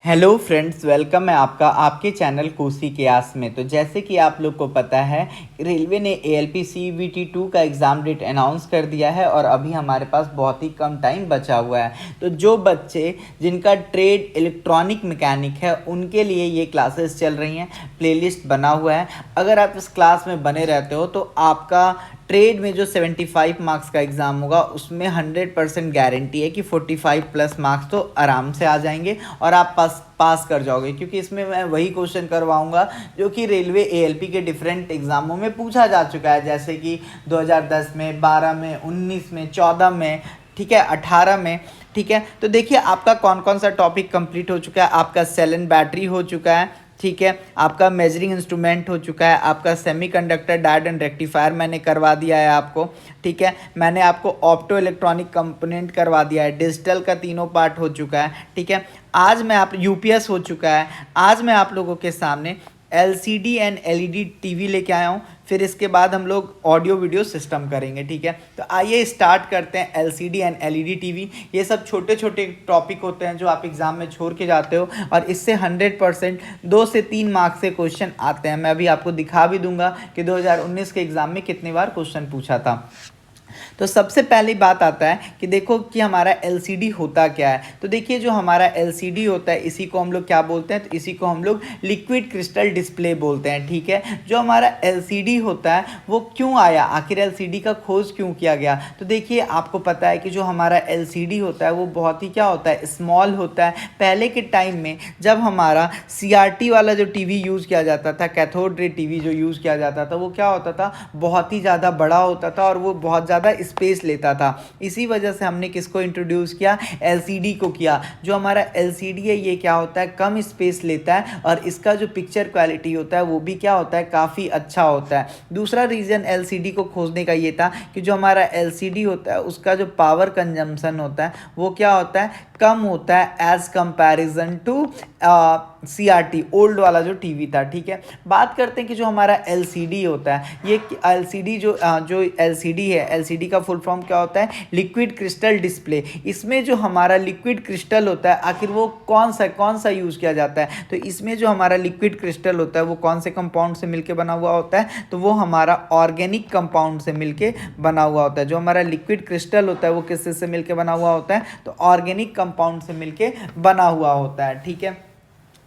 Hello friends, welcome है आपका आपके चैनल कोसी के आस में। तो जैसे कि आप लोग को पता है, रेलवे ने एएलपी सीईबीटी 2 का एग्ज़ाम डेट अनाउंस कर दिया है और अभी हमारे पास बहुत ही कम टाइम बचा हुआ है। तो जो बच्चे जिनका ट्रेड इलेक्ट्रॉनिक मैकेनिक है उनके लिए ये क्लासेस चल रही हैं, प्लेलिस्ट बना हुआ है। अगर आप इस क्लास में बने रहते हो तो आपका ट्रेड में जो 75 मार्क्स का एग्ज़ाम होगा उसमें 100% गारंटी है कि 45 प्लस मार्क्स तो आराम से आ जाएंगे और आप पास कर जाओगे, क्योंकि इसमें मैं वही क्वेश्चन करवाऊंगा जो कि रेलवे एएलपी के डिफरेंट एग्ज़ामों में पूछा जा चुका है, जैसे कि 2010 में, 12 में, 19 में, 14 में, ठीक है, 18 में। ठीक है, तो देखिए आपका कौन कौन सा टॉपिक कंप्लीट हो चुका है। आपका सेल एंड बैटरी हो चुका है, ठीक है, आपका मेजरिंग इंस्ट्रूमेंट हो चुका है, आपका सेमीकंडक्टर डायोड एंड रेक्टिफायर मैंने करवा दिया है आपको, ठीक है, मैंने आपको ऑप्टो इलेक्ट्रॉनिक कंपोनेंट करवा दिया है, डिजिटल का तीनों पार्ट हो चुका है, ठीक है। आज मैं आप यूपीएस हो चुका है। आज मैं आप लोगों के सामने एलसीडी एंड एलईडी टीवी लेके आया हूँ। फिर इसके बाद हम लोग ऑडियो वीडियो सिस्टम करेंगे, ठीक है। तो आइए स्टार्ट करते हैं एलसीडी एंड एलईडी टीवी। ये सब छोटे छोटे टॉपिक होते हैं जो आप एग्जाम में छोड़ के जाते हो और इससे 100% 2 से 3 मार्क्स से क्वेश्चन आते हैं। मैं अभी आपको दिखा भी दूंगा कि 2019 के एग्जाम में कितनी बार क्वेश्चन पूछा था। तो सबसे पहली बात आता है कि देखो कि हमारा एलसीडी होता क्या है। तो देखिए जो हमारा एलसीडी होता है इसी को हम लोग क्या बोलते हैं, तो इसी को हम लोग लिक्विड क्रिस्टल डिस्प्ले बोलते हैं, ठीक है। जो हमारा एलसीडी होता है वो क्यों आया, आखिर एलसीडी का खोज क्यों किया गया। तो देखिए आपको पता है कि जो हमारा एलसीडी होता है वो बहुत ही क्या होता है, स्मॉल होता है। पहले के टाइम में जब हमारा सीआरटी वाला जो टीवी यूज़ किया जाता था, कैथोड रे टीवी जो यूज़ किया जाता था, वो क्या होता था, बहुत ही ज़्यादा बड़ा होता था और वो बहुत ज़्यादा स्पेस लेता था। इसी वजह से हमने किसको इंट्रोड्यूस किया, एलसीडी को किया। जो हमारा एलसीडी है ये क्या होता है, कम स्पेस लेता है और इसका जो पिक्चर क्वालिटी होता है वो भी क्या होता है, काफ़ी अच्छा होता है। दूसरा रीज़न एलसीडी को खोजने का ये था कि जो हमारा एलसीडी होता है उसका जो पावर कंजम्पशन होता है वो क्या होता है, कम होता है as comparison to CRT old वाला जो टीवी था, ठीक है। बात करते हैं कि जो हमारा एलसीडी होता है, ये एलसीडी जो एलसीडी है, एलसीडी का फुल फॉर्म क्या होता है, लिक्विड क्रिस्टल डिस्प्ले। इसमें जो हमारा लिक्विड क्रिस्टल होता है आखिर वो कौन सा यूज़ किया जाता है। तो इसमें जो हमारा लिक्विड क्रिस्टल होता है वो कौन से कंपाउंड से मिलके बना हुआ होता है, तो वो हमारा ऑर्गेनिक कंपाउंड से मिलके बना हुआ होता है। जो हमारा लिक्विड क्रिस्टल होता है वो किससे से मिलके बना हुआ होता है, तो ऑर्गेनिक कंपाउंड से मिलके बना हुआ होता है, ठीक है।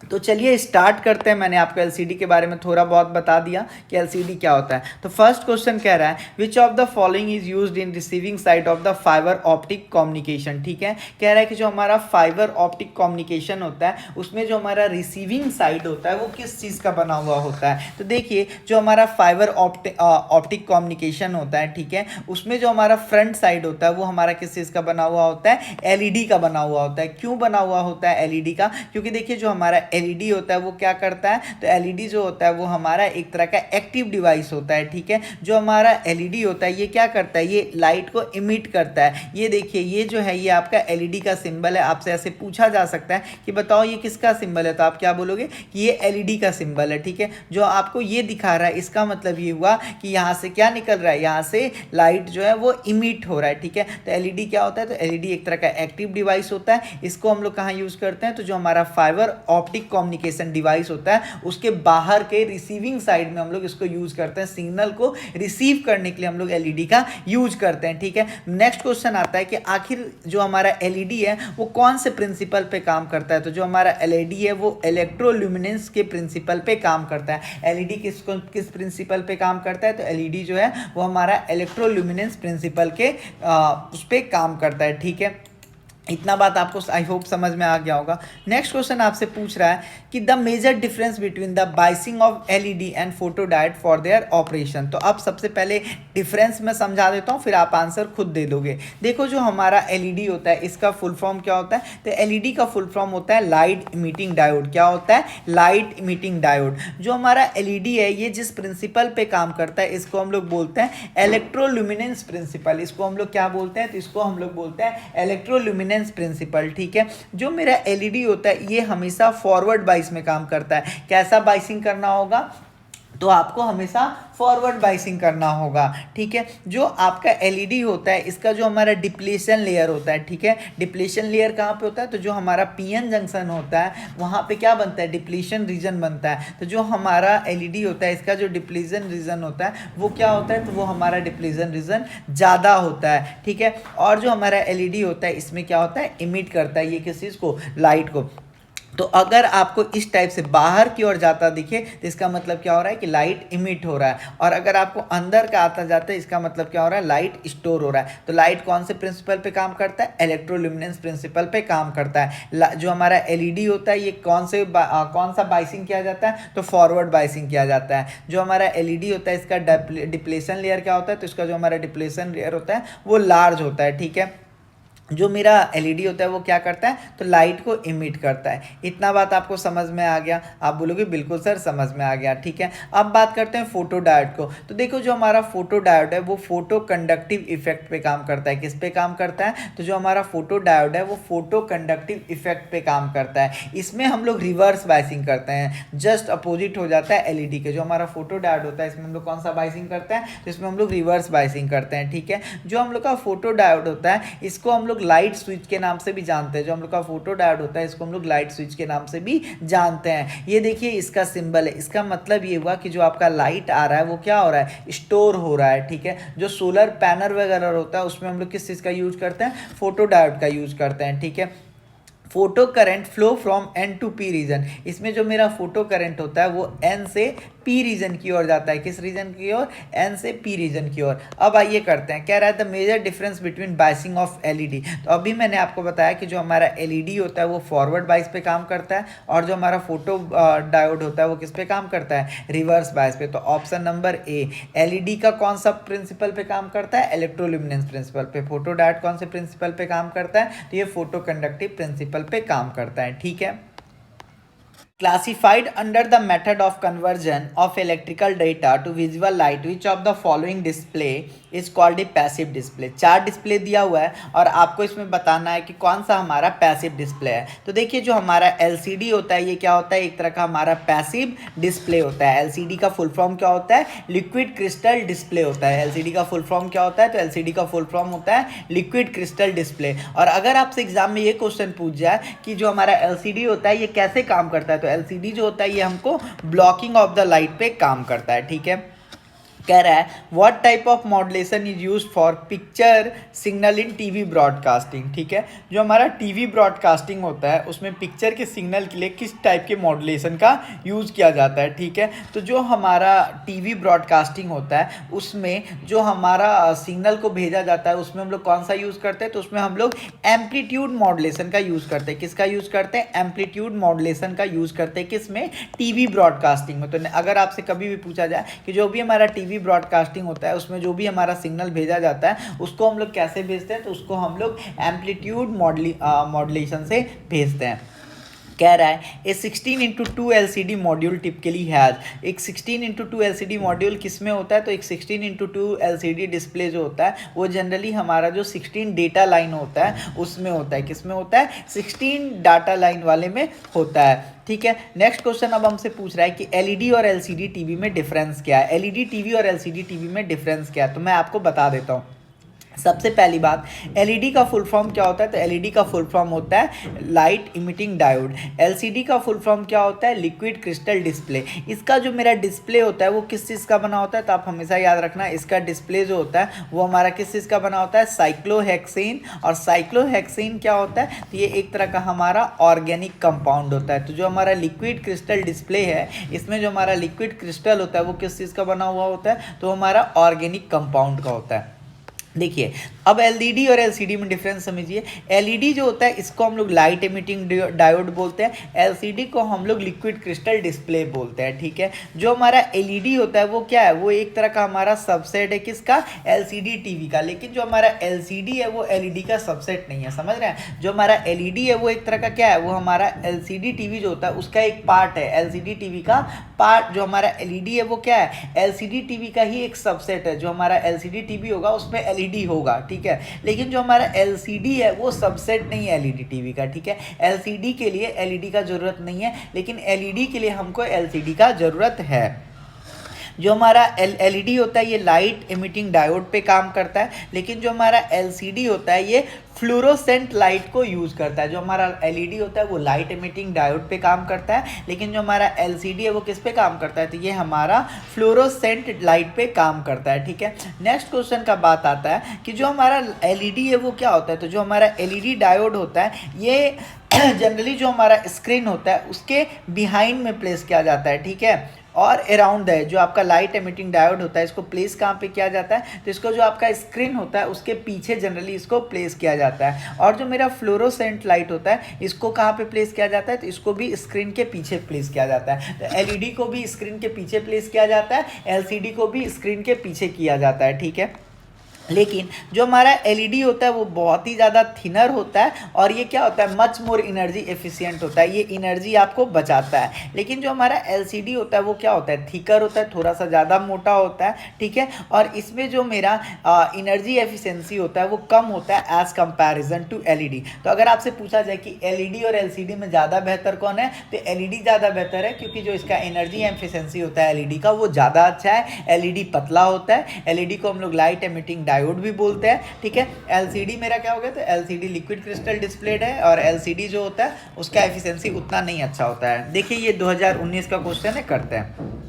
तो चलिए स्टार्ट करते हैं। मैंने आपको एलसीडी के बारे में थोड़ा बहुत बता दिया कि एलसीडी क्या होता है। तो फर्स्ट क्वेश्चन कह रहा है विच of the following is used in receiving side of the fibre optic communication, ठीक है। कह रहा है कि जो हमारा फाइबर ऑप्टिक कम्युनिकेशन होता है उसमें जो हमारा रिसीविंग साइड होता है वो किस चीज़ का बना हुआ होता है। तो देखिए जो हमारा फाइबर ऑप्टिक कम्युनिकेशन होता है, ठीक है, उसमें जो हमारा फ्रंट साइड होता है वो हमारा किस चीज़ का बना हुआ होता है, एलईडी का बना हुआ होता है। क्यों बना हुआ होता है एलईडी का, क्योंकि देखिए जो हमारा एलईडी होता है वो क्या करता है, तो एलईडी जो होता है वो हमारा एक तरह का एक्टिव डिवाइस होता है, ठीक है। जो हमारा एलईडी होता है ये क्या करता है, ये लाइट को इमिट करता है। ये देखिए ये जो है ये आपका एलईडी का सिंबल है। आपसे ऐसे पूछा जा सकता है कि बताओ ये किसका सिंबल है, तो आप क्या बोलोगे कि ये एलईडी का सिंबल है, ठीक है। जो आपको ये दिखा रहा है इसका मतलब ये हुआ कि यहाँ से क्या निकल रहा है, यहाँ से लाइट जो है वो इमिट हो रहा है, ठीक है। तो एलईडी क्या होता है, तो एलईडी एक तरह का एक्टिव डिवाइस होता है। इसको हम लोग कहाँ यूज़ करते हैं, तो जो हमारा फाइबर ऑप्टिक कम्युनिकेशन डिवाइस होता है उसके बाहर के रिसीविंग साइड में हम लोग इसको यूज करते हैं। सिग्नल को रिसीव करने के लिए हम लोग एलईडी का यूज करते हैं, ठीक है। नेक्स्ट क्वेश्चन आता है कि आखिर जो हमारा एलईडी है वो कौन से प्रिंसिपल पे काम करता है। तो जो हमारा एलईडी है वो इलेक्ट्रोल्यूमिनेंस के प्रिंसिपल पे काम करता है। एलईडी किस प्रिंसिपल पे काम करता है, तो एलईडी जो है वो हमारा इलेक्ट्रोल्यूमिनेंस प्रिंसिपल के उस पे काम करता है, ठीक है। इतना बात आपको आई होप समझ में आ गया होगा। नेक्स्ट क्वेश्चन आपसे पूछ रहा है कि the major difference between the biasing of LED and photo diode for their operation. तो अब सबसे पहले डिफरेंस मैं समझा देता हूँ, फिर आप आंसर खुद दे दोगे। देखो जो हमारा एलईडी होता है इसका फुल फॉर्म क्या होता है, तो एलईडी का फुल फॉर्म होता है लाइट इमिटिंग डायोड। क्या होता है, लाइट इमिटिंग डायोड। जो हमारा एलईडी है ये जिस प्रिंसिपल पे काम करता है इसको हम लोग बोलते हैं इलेक्ट्रोल्यूमिनेंस प्रिंसिपल। इसको हम लोग क्या बोलते हैं, तो इसको हम लोग बोलते हैं इलेक्ट्रोल्यूमिनेंस प्रिंसिपल, ठीक है। जो मेरा एलईडी होता है ये हमेशा फॉरवर्ड बाइस में काम करता है। कैसा बाइसिंग करना होगा, तो आपको हमेशा फॉरवर्ड बाइसिंग करना होगा। ठीक है, जो आपका एलईडी होता है इसका जो हमारा डिप्लीशन लेयर होता है, ठीक है, डिप्लीशन लेयर कहाँ पे होता है, तो जो हमारा पीएन जंक्शन होता है वहाँ पे क्या बनता है, डिप्लीशन रीजन बनता है। तो जो हमारा एलईडी होता है इसका जो डिप्लीशन रीजन होता है वो क्या होता है, तो वो हमारा डिप्लीशन रीजन ज़्यादा होता है। ठीक है, और जो हमारा एलईडी होता है इसमें क्या होता है, इमिट करता है ये किस चीज़ को, लाइट को। तो अगर आपको इस टाइप से बाहर की ओर जाता दिखे तो इसका मतलब क्या हो रहा है कि लाइट इमिट हो रहा है, और अगर आपको अंदर का आता जाता है इसका मतलब क्या हो रहा है, लाइट स्टोर हो रहा है। तो लाइट कौन से प्रिंसिपल पे काम करता है, इलेक्ट्रोल्यूमिनेंस प्रिंसिपल पे काम करता है। जो हमारा एलईडी होता है ये कौन सा बाइसिंग किया जाता है, तो फॉरवर्ड बाइसिंग किया जाता है। जो हमारा एलईडी होता है इसका डिप्लेशन लेयर क्या होता है, तो इसका जो हमारा डिप्लेशन लेयर होता है वो लार्ज होता है। ठीक है, जो मेरा एलईडी होता है वो क्या करता है, तो लाइट को इमिट करता है। इतना बात आपको समझ में आ गया, आप बोलोगे बिल्कुल सर समझ में आ गया। ठीक है, अब बात करते हैं फोटो डायोड को। तो देखो जो हमारा फोटो डायोड है वो फोटो कंडक्टिव इफेक्ट पे काम करता है। किस पे काम करता है, तो जो हमारा फोटो डायोड है वो फोटो कंडक्टिव इफेक्ट पे काम करता है। इसमें हम लोग रिवर्स बाइसिंग करते हैं, जस्ट अपोजिट हो जाता है एलईडी के। जो हमारा फोटो डायोड होता है इसमें हम लोग कौन सा बाइसिंग करते हैं, तो इसमें हम लोग रिवर्स बाइसिंग करते हैं। ठीक है, जो हम लोग का फोटो डायोड होता है इसको हम लोग लाइट स्विच के नाम से भी जानते हैं। जो हम लोग का फोटो डायोड होता है इसको हम लोग लाइट स्विच के नाम से भी जानते हैं। ये देखिए इसका सिंबल है, इसका मतलब ये हुआ कि जो आपका लाइट आ रहा है वो क्या हो रहा है, स्टोर हो रहा है। ठीक है, जो सोलर पैनल वगैरह होता है उसमें हम लोग किस चीज़ का यूज करते हैं, फोटो डायोड का यूज करते हैं। ठीक है, photo current flow from N to P region. इसमें जो मेरा फोटो करंट होता है वो एन से पी रीजन की ओर जाता है। किस रीजन की ओर, एन से पी रीजन की ओर। अब आइए करते हैं, कह रहा है the major difference between biasing of LED. तो अभी मैंने आपको बताया कि जो हमारा एलईडी होता है वो फॉरवर्ड बाइस पे काम करता है, और जो हमारा फोटो डायोड होता है वो किस पे काम करता है, रिवर्स बाइस पे। तो ऑप्शन नंबर ए, एलईडी का कौन सा प्रिंसिपल पे काम करता है, इलेक्ट्रोल्यूमिनेंस प्रिंसिपल पे। फोटो डायोड कौन से प्रिंसिपल पे काम करता है, तो ये फोटो कंडक्टिव प्रिंसिपल पे काम करता है। ठीक है, classified under the method of conversion of electrical data to visual light, which of the following display is called a passive display। चार डिस्प्ले दिया हुआ है और आपको इसमें बताना है कि कौन सा हमारा पैसिव डिस्प्ले है। तो देखिए जो हमारा एलसीडी होता है ये क्या होता है, एक तरह का हमारा पैसिव डिस्प्ले होता है। एलसीडी का फुल फॉर्म क्या होता है, लिक्विड क्रिस्टल डिस्प्ले होता है। एलसीडी का फुल फॉर्म क्या होता है, तो एलसीडी का फुल फॉर्म होता है लिक्विड क्रिस्टल डिस्प्ले। और अगर आपसे एग्जाम में ये क्वेश्चन पूछ जाए कि जो हमारा एलसीडी होता है ये कैसे काम करता है, तो एलसीडी जो होता है ये हमको ब्लॉकिंग ऑफ द लाइट पे काम करता है। ठीक है, कह रहा है what type of modulation is used for picture signal in TV broadcasting. ठीक है, जो हमारा टीवी ब्रॉडकास्टिंग होता है उसमें पिक्चर के सिग्नल के लिए किस टाइप के मॉड्यूलेशन का यूज़ किया जाता है। ठीक है, तो जो हमारा टीवी ब्रॉडकास्टिंग होता है उसमें जो हमारा सिग्नल को भेजा जाता है उसमें हम लोग कौन सा यूज़ करते हैं, तो उसमें हम लोग एम्पलीट्यूड मॉड्यूलेशन का यूज़ करते हैं। किसका यूज़ करते हैं, एम्पलीट्यूड मॉड्यूलेशन का यूज़ करते हैं। किसमें, टीवी ब्रॉडकास्टिंग में। तो अगर आपसे कभी भी पूछा जाए कि जो भी हमारा टीवी ब्रॉडकास्टिंग होता है उसमें जो भी हमारा सिग्नल भेजा जाता है उसको हम लोग कैसे भेजते हैं, तो उसको हम लोग एम्पलीट्यूड मॉड्यूलेशन से भेजते हैं। कह रहा है ए 16x2 LCD module typically has. एक 16x2 LCD मॉड्यूल किस में होता है, तो एक 16x2 LCD डिस्प्ले जो होता है वो जनरली हमारा जो 16 डेटा लाइन होता है उसमें होता है। किस में होता है, 16 डाटा लाइन वाले में होता है। ठीक है, नेक्स्ट क्वेश्चन अब हमसे पूछ रहा है कि एलईडी और एलसीडी टीवी में डिफरेंस क्या है। एलईडी टीवी और एलसीडी टीवी में डिफरेंस क्या है, तो मैं आपको बता देता हूँ। सबसे पहली बात, एलईडी का फुल फॉर्म क्या होता है, तो एलईडी का फुल फॉर्म होता है लाइट इमिटिंग डायोड। एलसीडी का फुल फॉर्म क्या होता है, लिक्विड क्रिस्टल डिस्प्ले। इसका जो मेरा डिस्प्ले होता है वो किस चीज़ का बना होता है, तो आप हमेशा याद रखना इसका डिस्प्ले जो होता है वो हमारा किस चीज़ का बना होता है, साइक्लोहेक्सेन। और साइक्लोहेक्सेन क्या होता है, तो ये एक तरह का हमारा ऑर्गेनिक कंपाउंड होता है। तो जो हमारा लिक्विड क्रिस्टल डिस्प्ले है इसमें जो हमारा लिक्विड क्रिस्टल होता है वो किस चीज़ का बना हुआ होता है, तो हमारा ऑर्गेनिक कंपाउंड का होता है। देखिए अब एलईडी और एलसीडी में डिफरेंस समझिए। एलईडी जो होता है इसको हम लोग लाइट इमिटिंग डायोड बोलते हैं, एलसीडी को हम लोग लिक्विड क्रिस्टल डिस्प्ले बोलते हैं। ठीक है, जो हमारा एलईडी होता है वो क्या है, वो एक तरह का हमारा सबसेट है किसका, एलसीडी टीवी का। लेकिन जो हमारा एलसीडी है वो एलईडी का सबसेट नहीं है, समझ रहे हैं। जो हमारा एलईडी है वो एक तरह का क्या है, वो हमारा एलसीडी टीवी जो होता है उसका एक पार्ट है। एलसीडी टीवी का पार्ट जो हमारा एलईडी है वो क्या है, एलसीडी टीवी का ही एक सबसेट है। जो हमारा एलसीडी टीवी होगा उसमें एलईडी होगा, ठीक है, लेकिन जो हमारा एलसीडी है वो सबसेट नहीं है एलईडी टीवी का। ठीक है, एलसीडी के लिए एलईडी का जरूरत नहीं है, लेकिन एलईडी के लिए हमको एलसीडी का जरूरत है। जो हमारा एलईडी होता है ये लाइट इमिटिंग डायोड पे काम करता है, लेकिन जो हमारा एलसीडी होता है ये फ्लोरोसेंट लाइट को यूज़ करता है। जो हमारा एलईडी होता है वो लाइट इमिटिंग डायोड पे काम करता है, लेकिन जो हमारा एलसीडी है वो किस पे काम करता है, तो ये हमारा फ्लोरोसेंट लाइट पे काम करता है। ठीक है, नेक्स्ट क्वेश्चन का बात आता है कि जो हमारा एलईडी है वो क्या होता है, तो जो हमारा एलईडी डायोड होता है ये जनरली जो हमारा स्क्रीन होता है उसके बिहाइंड में प्लेस किया जाता है। ठीक है, और अराउंड है जो आपका लाइट एमिटिंग डायोड होता है इसको प्लेस कहाँ पे किया जाता है, तो इसको जो आपका स्क्रीन होता है उसके पीछे जनरली इसको प्लेस किया जाता है। और जो मेरा फ्लोरोसेंट लाइट होता है इसको कहाँ पे प्लेस किया जाता है, तो इसको भी स्क्रीन के पीछे प्लेस किया जाता है। तो एलईडी को भी स्क्रीन के पीछे प्लेस किया जाता है, एलसीडी को भी स्क्रीन के पीछे किया जाता है। ठीक है, लेकिन जो हमारा एलईडी होता है वो बहुत ही ज़्यादा थिनर होता है और ये क्या होता है, मच मोर एनर्जी एफिशिएंट होता है, ये एनर्जी आपको बचाता है। लेकिन जो हमारा एलसीडी होता है वो क्या होता है, थिकर होता है, थोड़ा सा ज़्यादा मोटा होता है। ठीक है, और इसमें जो मेरा एनर्जी एफिशिएंसी होता है वो कम होता है एज़ कंपैरिजन टू एलईडी। तो अगर आपसे पूछा जाए कि एलईडी और एलसीडी में ज़्यादा बेहतर कौन है, तो एलईडी ज़्यादा बेहतर है, क्योंकि जो इसका एनर्जी एफिशिएंसी होता है एलईडी का वो ज़्यादा अच्छा है। एलईडी पतला होता है, एलईडी को हम लोग लाइट एमिटिंग डायोड भी बोलते हैं। ठीक है, एलसीडी मेरा क्या हो गया, तो एलसीडी लिक्विड क्रिस्टल डिस्प्लेड है और एलसीडी जो होता है उसका एफिशिएंसी उतना नहीं अच्छा होता है। देखिए ये 2019 का क्वेश्चन है, करते हैं।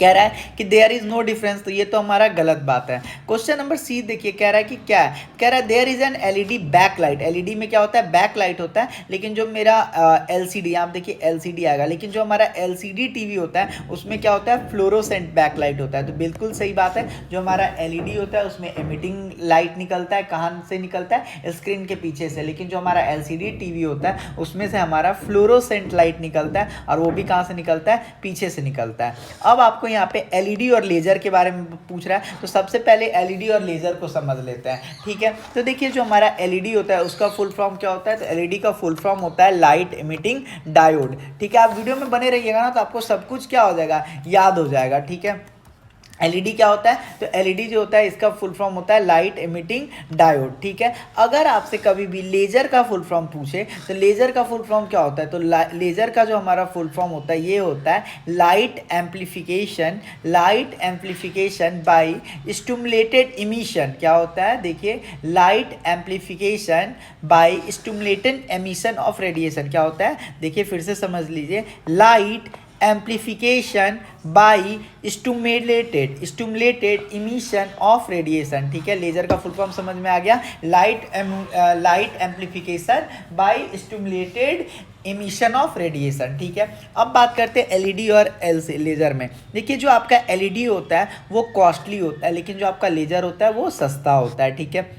कह रहा है कि देयर इज नो डिफरेंस, तो ये तो हमारा गलत बात है। क्वेश्चन नंबर सी देखिए, कह रहा है कि क्या है, कह रहा है there is an LED back light. LED में क्या होता है, बैक लाइट होता है, लेकिन जो मेरा एलसीडी, आप देखिए एलसीडी आएगा, लेकिन जो हमारा एलसीडी टीवी होता है उसमें क्या होता है, फ्लोरोसेंट बैक लाइट होता है। तो बिल्कुल सही बात है, जो हमारा एलईडी होता है उसमें एमिटिंग लाइट निकलता है, कहाँ से निकलता है, स्क्रीन के पीछे से, लेकिन जो हमारा एलसीडी टीवी होता है उसमें से हमारा फ्लोरोसेंट लाइट निकलता है, और वो भी कहाँ से निकलता है, पीछे से निकलता है। अब आपको यहाँ पे एलईडी और लेजर के बारे में पूछ रहा है, तो सबसे पहले एलईडी और लेजर को समझ लेते हैं। ठीक है, तो देखिए जो हमारा एलईडी होता है उसका फुल फॉर्म क्या होता है, तो एलईडी का फुल फॉर्म होता है लाइट इमिटिंग डायोड। ठीक है, आप वीडियो में बने रहिएगा ना तो आपको सब कुछ क्या हो जाएगा, याद हो जाएगा। ठीक है, एलईडी क्या होता है, तो एलईडी जो होता है इसका फुल फॉर्म होता है लाइट इमिटिंग डायोड। ठीक है, अगर आपसे कभी भी लेजर का फुल फॉर्म पूछे तो लेजर का फुल फॉर्म क्या होता है, तो लेजर का जो हमारा फुल फॉर्म होता है ये होता है light amplification by stimulated emission. क्या होता है, देखिए light amplification by stimulated emission of radiation. क्या होता है, देखिए फिर से समझ लीजिए, light amplification by stimulated emission of radiation. ठीक है, लेजर का फुल फॉर्म समझ में आ गया, light amplification by stimulated emission of radiation. ठीक है, अब बात करते हैं एलईडी और लेजर में। देखिए जो आपका एलईडी होता है वो कॉस्टली होता है, लेकिन जो आपका लेजर होता है वो सस्ता होता है। ठीक है,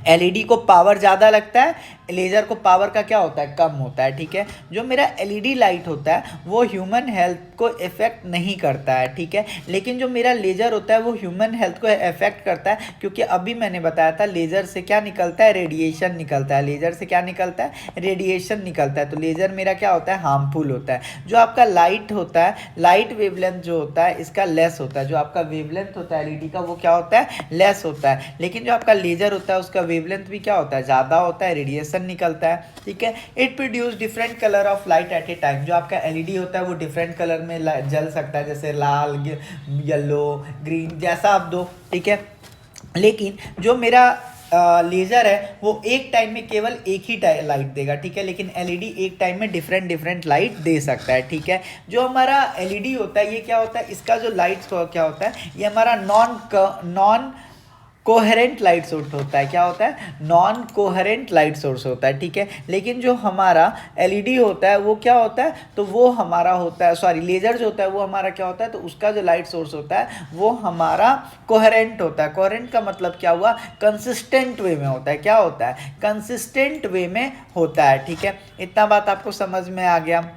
एलईडी को पावर ज़्यादा लगता है, लेज़र को पावर का क्या होता है, कम होता है। ठीक है, जो मेरा एलईडी लाइट होता है वो ह्यूमन हेल्थ को इफ़ेक्ट नहीं करता है। ठीक है, लेकिन जो मेरा लेज़र होता है वो ह्यूमन हेल्थ को इफ़ेक्ट करता है, क्योंकि अभी मैंने बताया था लेज़र से क्या निकलता है, रेडिएशन निकलता है। लेज़र से क्या निकलता है, रेडिएशन निकलता है। तो लेज़र मेरा क्या होता है, हार्मफुल होता है। जो आपका लाइट होता है, लाइट वेवलेंथ जो होता है इसका लेस होता है। जो आपका वेवलेंथ होता है एलईडी का वो क्या होता है, लेस होता है। लेकिन जो आपका लेज़र होता है उसका वेवलेंथ भी क्या होता है, ज़्यादा होता है, रेडिएशन निकलता है। ठीक है, it produce different colour of light at A time. जो आपका एलईडी होता है वो डिफरेंट कलर में जल सकता है, जैसे लाल, येलो, ग्रीन, जैसा आप दो। ठीक है, लेकिन जो मेरा लेज़र है वो एक टाइम में केवल एक ही लाइट देगा। ठीक है, लेकिन एलईडी एक टाइम में डिफरेंट लाइट दे सकता है। ठीक है, जो हमारा एलईडी होता है ये क्या होता है, इसका जो लाइट क्या होता है, ये हमारा नॉन कोहेरेंट लाइट सोर्स होता है। क्या होता है, नॉन कोहेरेंट लाइट सोर्स होता है। ठीक है, लेकिन जो हमारा एलईडी होता है वो क्या होता है, तो वो हमारा होता है, लेजर जो होता है वो हमारा क्या होता है, तो उसका जो लाइट सोर्स होता है वो हमारा कोहेरेंट होता है। कोहेरेंट का मतलब क्या हुआ, कंसिस्टेंट वे में होता है। क्या होता है, कंसिस्टेंट वे में होता है। ठीक है, इतना बात आपको समझ में आ गया।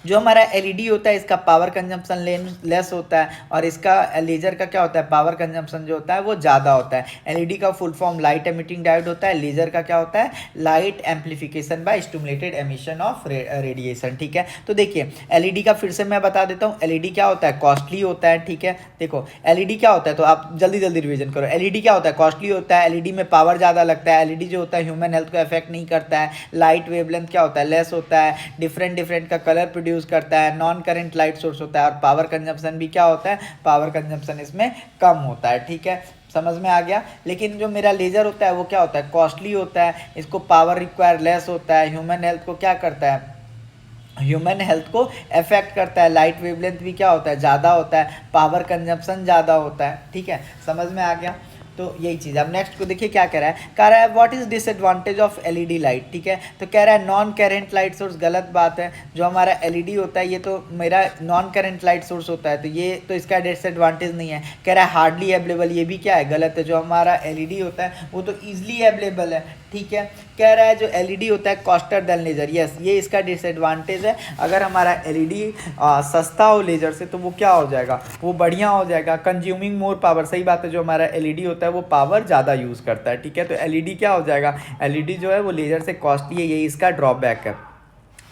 जो हमारा एलईडी होता है इसका पावर कंजम्पशन लेस होता है, और इसका लेजर का क्या होता है, पावर कंजम्पशन जो होता है वो ज़्यादा होता है। एलईडी का full form light emitting diode होता है, लेजर का क्या होता है, light amplification by stimulated emission of radiation. ठीक है, तो देखिए एलईडी का फिर से मैं बता देता हूँ, एलईडी क्या होता है, कॉस्टली होता है। ठीक है, देखो एलईडी क्या होता है, तो आप जल्दी रिवीजन करो। एलईडी क्या होता है, कॉस्टली होता है, एलईडी में पावर ज़्यादा लगता है, एलईडी जो होता है ह्यूमन हेल्थ को अफेक्ट नहीं करता है, लाइट वेवलेंथ क्या होता है, लेस होता है, डिफरेंट का कलर प्रोड्यूस करता है, नॉन करंट लाइट सोर्स होता है, और पावर कंजम्पशन भी क्या होता है, पावर कंजम्पशन इसमें कम होता है। ठीक है, समझ में आ गया। लेकिन जो मेरा लेज़र होता है वो क्या होता है, कॉस्टली होता है, इसको पावर रिक्वायर लेस होता है, ह्यूमन हेल्थ को क्या करता है, ह्यूमन हेल्थ को अफेक्ट करता है, लाइट वेवलेंथ भी क्या होता है, ज़्यादा होता है, पावर कंजम्पशन ज़्यादा होता है। ठीक है, समझ में आ गया। तो यही चीज़। अब नेक्स्ट को देखिए क्या कह रहा है what is disadvantage of LED light. ठीक है, तो कह रहा है नॉन करेंट लाइट सोर्स, गलत बात है। जो हमारा एलईडी होता है ये तो मेरा नॉन करेंट लाइट सोर्स होता है, तो ये तो इसका डिसएडवांटेज नहीं है। कह रहा है हार्डली अवेलेबल, ये भी क्या है, गलत है। जो हमारा एलईडी होता है वो तो ईजिली अवेलेबल है। ठीक है, कह रहा है जो एलईडी होता है कॉस्टर देन लेजर, यस ये इसका डिसएडवांटेज है। अगर हमारा एलईडी सस्ता हो लेजर से तो वो क्या हो जाएगा, वो बढ़िया हो जाएगा, कंज्यूमिंग मोर पावर। सही बात है, जो हमारा एलईडी होता है वो पावर ज़्यादा यूज़ करता है। ठीक है, तो एलईडी क्या हो जाएगा, एलईडी जो है वो लेजर से कॉस्टली है, यही इसका ड्रॉबैक है।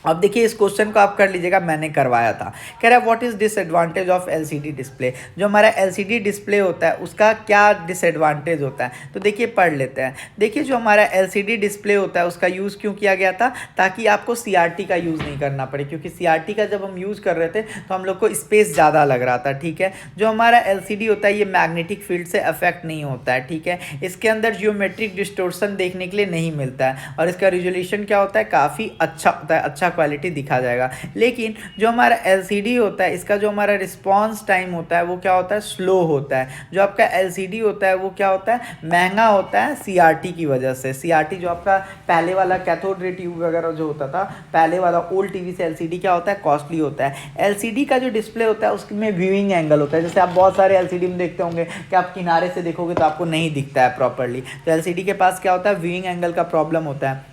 अब देखिए इस क्वेश्चन को आप कर लीजिएगा, मैंने करवाया था। कह रहा है what is disadvantage of LCD display. जो हमारा एलसीडी डिस्प्ले होता है उसका क्या डिसएडवांटेज होता है, तो देखिए पढ़ लेते हैं। देखिए जो हमारा एलसीडी डिस्प्ले होता है उसका यूज़ क्यों किया गया था, ताकि आपको सीआरटी का यूज़ नहीं करना पड़े, क्योंकि सीआरटी का जब हम यूज़ कर रहे थे तो हम लोग को स्पेस ज़्यादा लग रहा था। ठीक है, जो हमारा एलसीडी होता है ये मैग्नेटिक फील्ड से अफेक्ट नहीं होता है। ठीक है, इसके अंदर जियोमेट्रिक डिस्टोर्शन देखने के लिए नहीं मिलता है, और इसका रिजोल्यूशन क्या होता है, काफ़ी अच्छा होता है, अच्छा क्वालिटी दिखा जाएगा। लेकिन जो हमारा एलसीडी होता है इसका जो हमारा रिस्पांस टाइम होता है वो क्या होता है, स्लो होता है। जो आपका एलसीडी होता है वो क्या होता है, महंगा होता है सीआरटी की वजह से। सीआरटी जो आपका पहले वाला कैथोड रे ट्यूब वगैरह जो होता था, पहले वाला ओल्ड टीवी से एलसीडी क्या होता है, कॉस्टली होता है। एलसीडी का जो डिस्प्ले होता है उसमें व्यूइंग एंगल होता है, जैसे आप बहुत सारे एलसीडी में देखते होंगे कि आप किनारे से देखोगे तो आपको नहीं दिखता है प्रॉपरली, तो एलसीडी के पास क्या होता है, व्यूइंग एंगल का प्रॉब्लम होता है।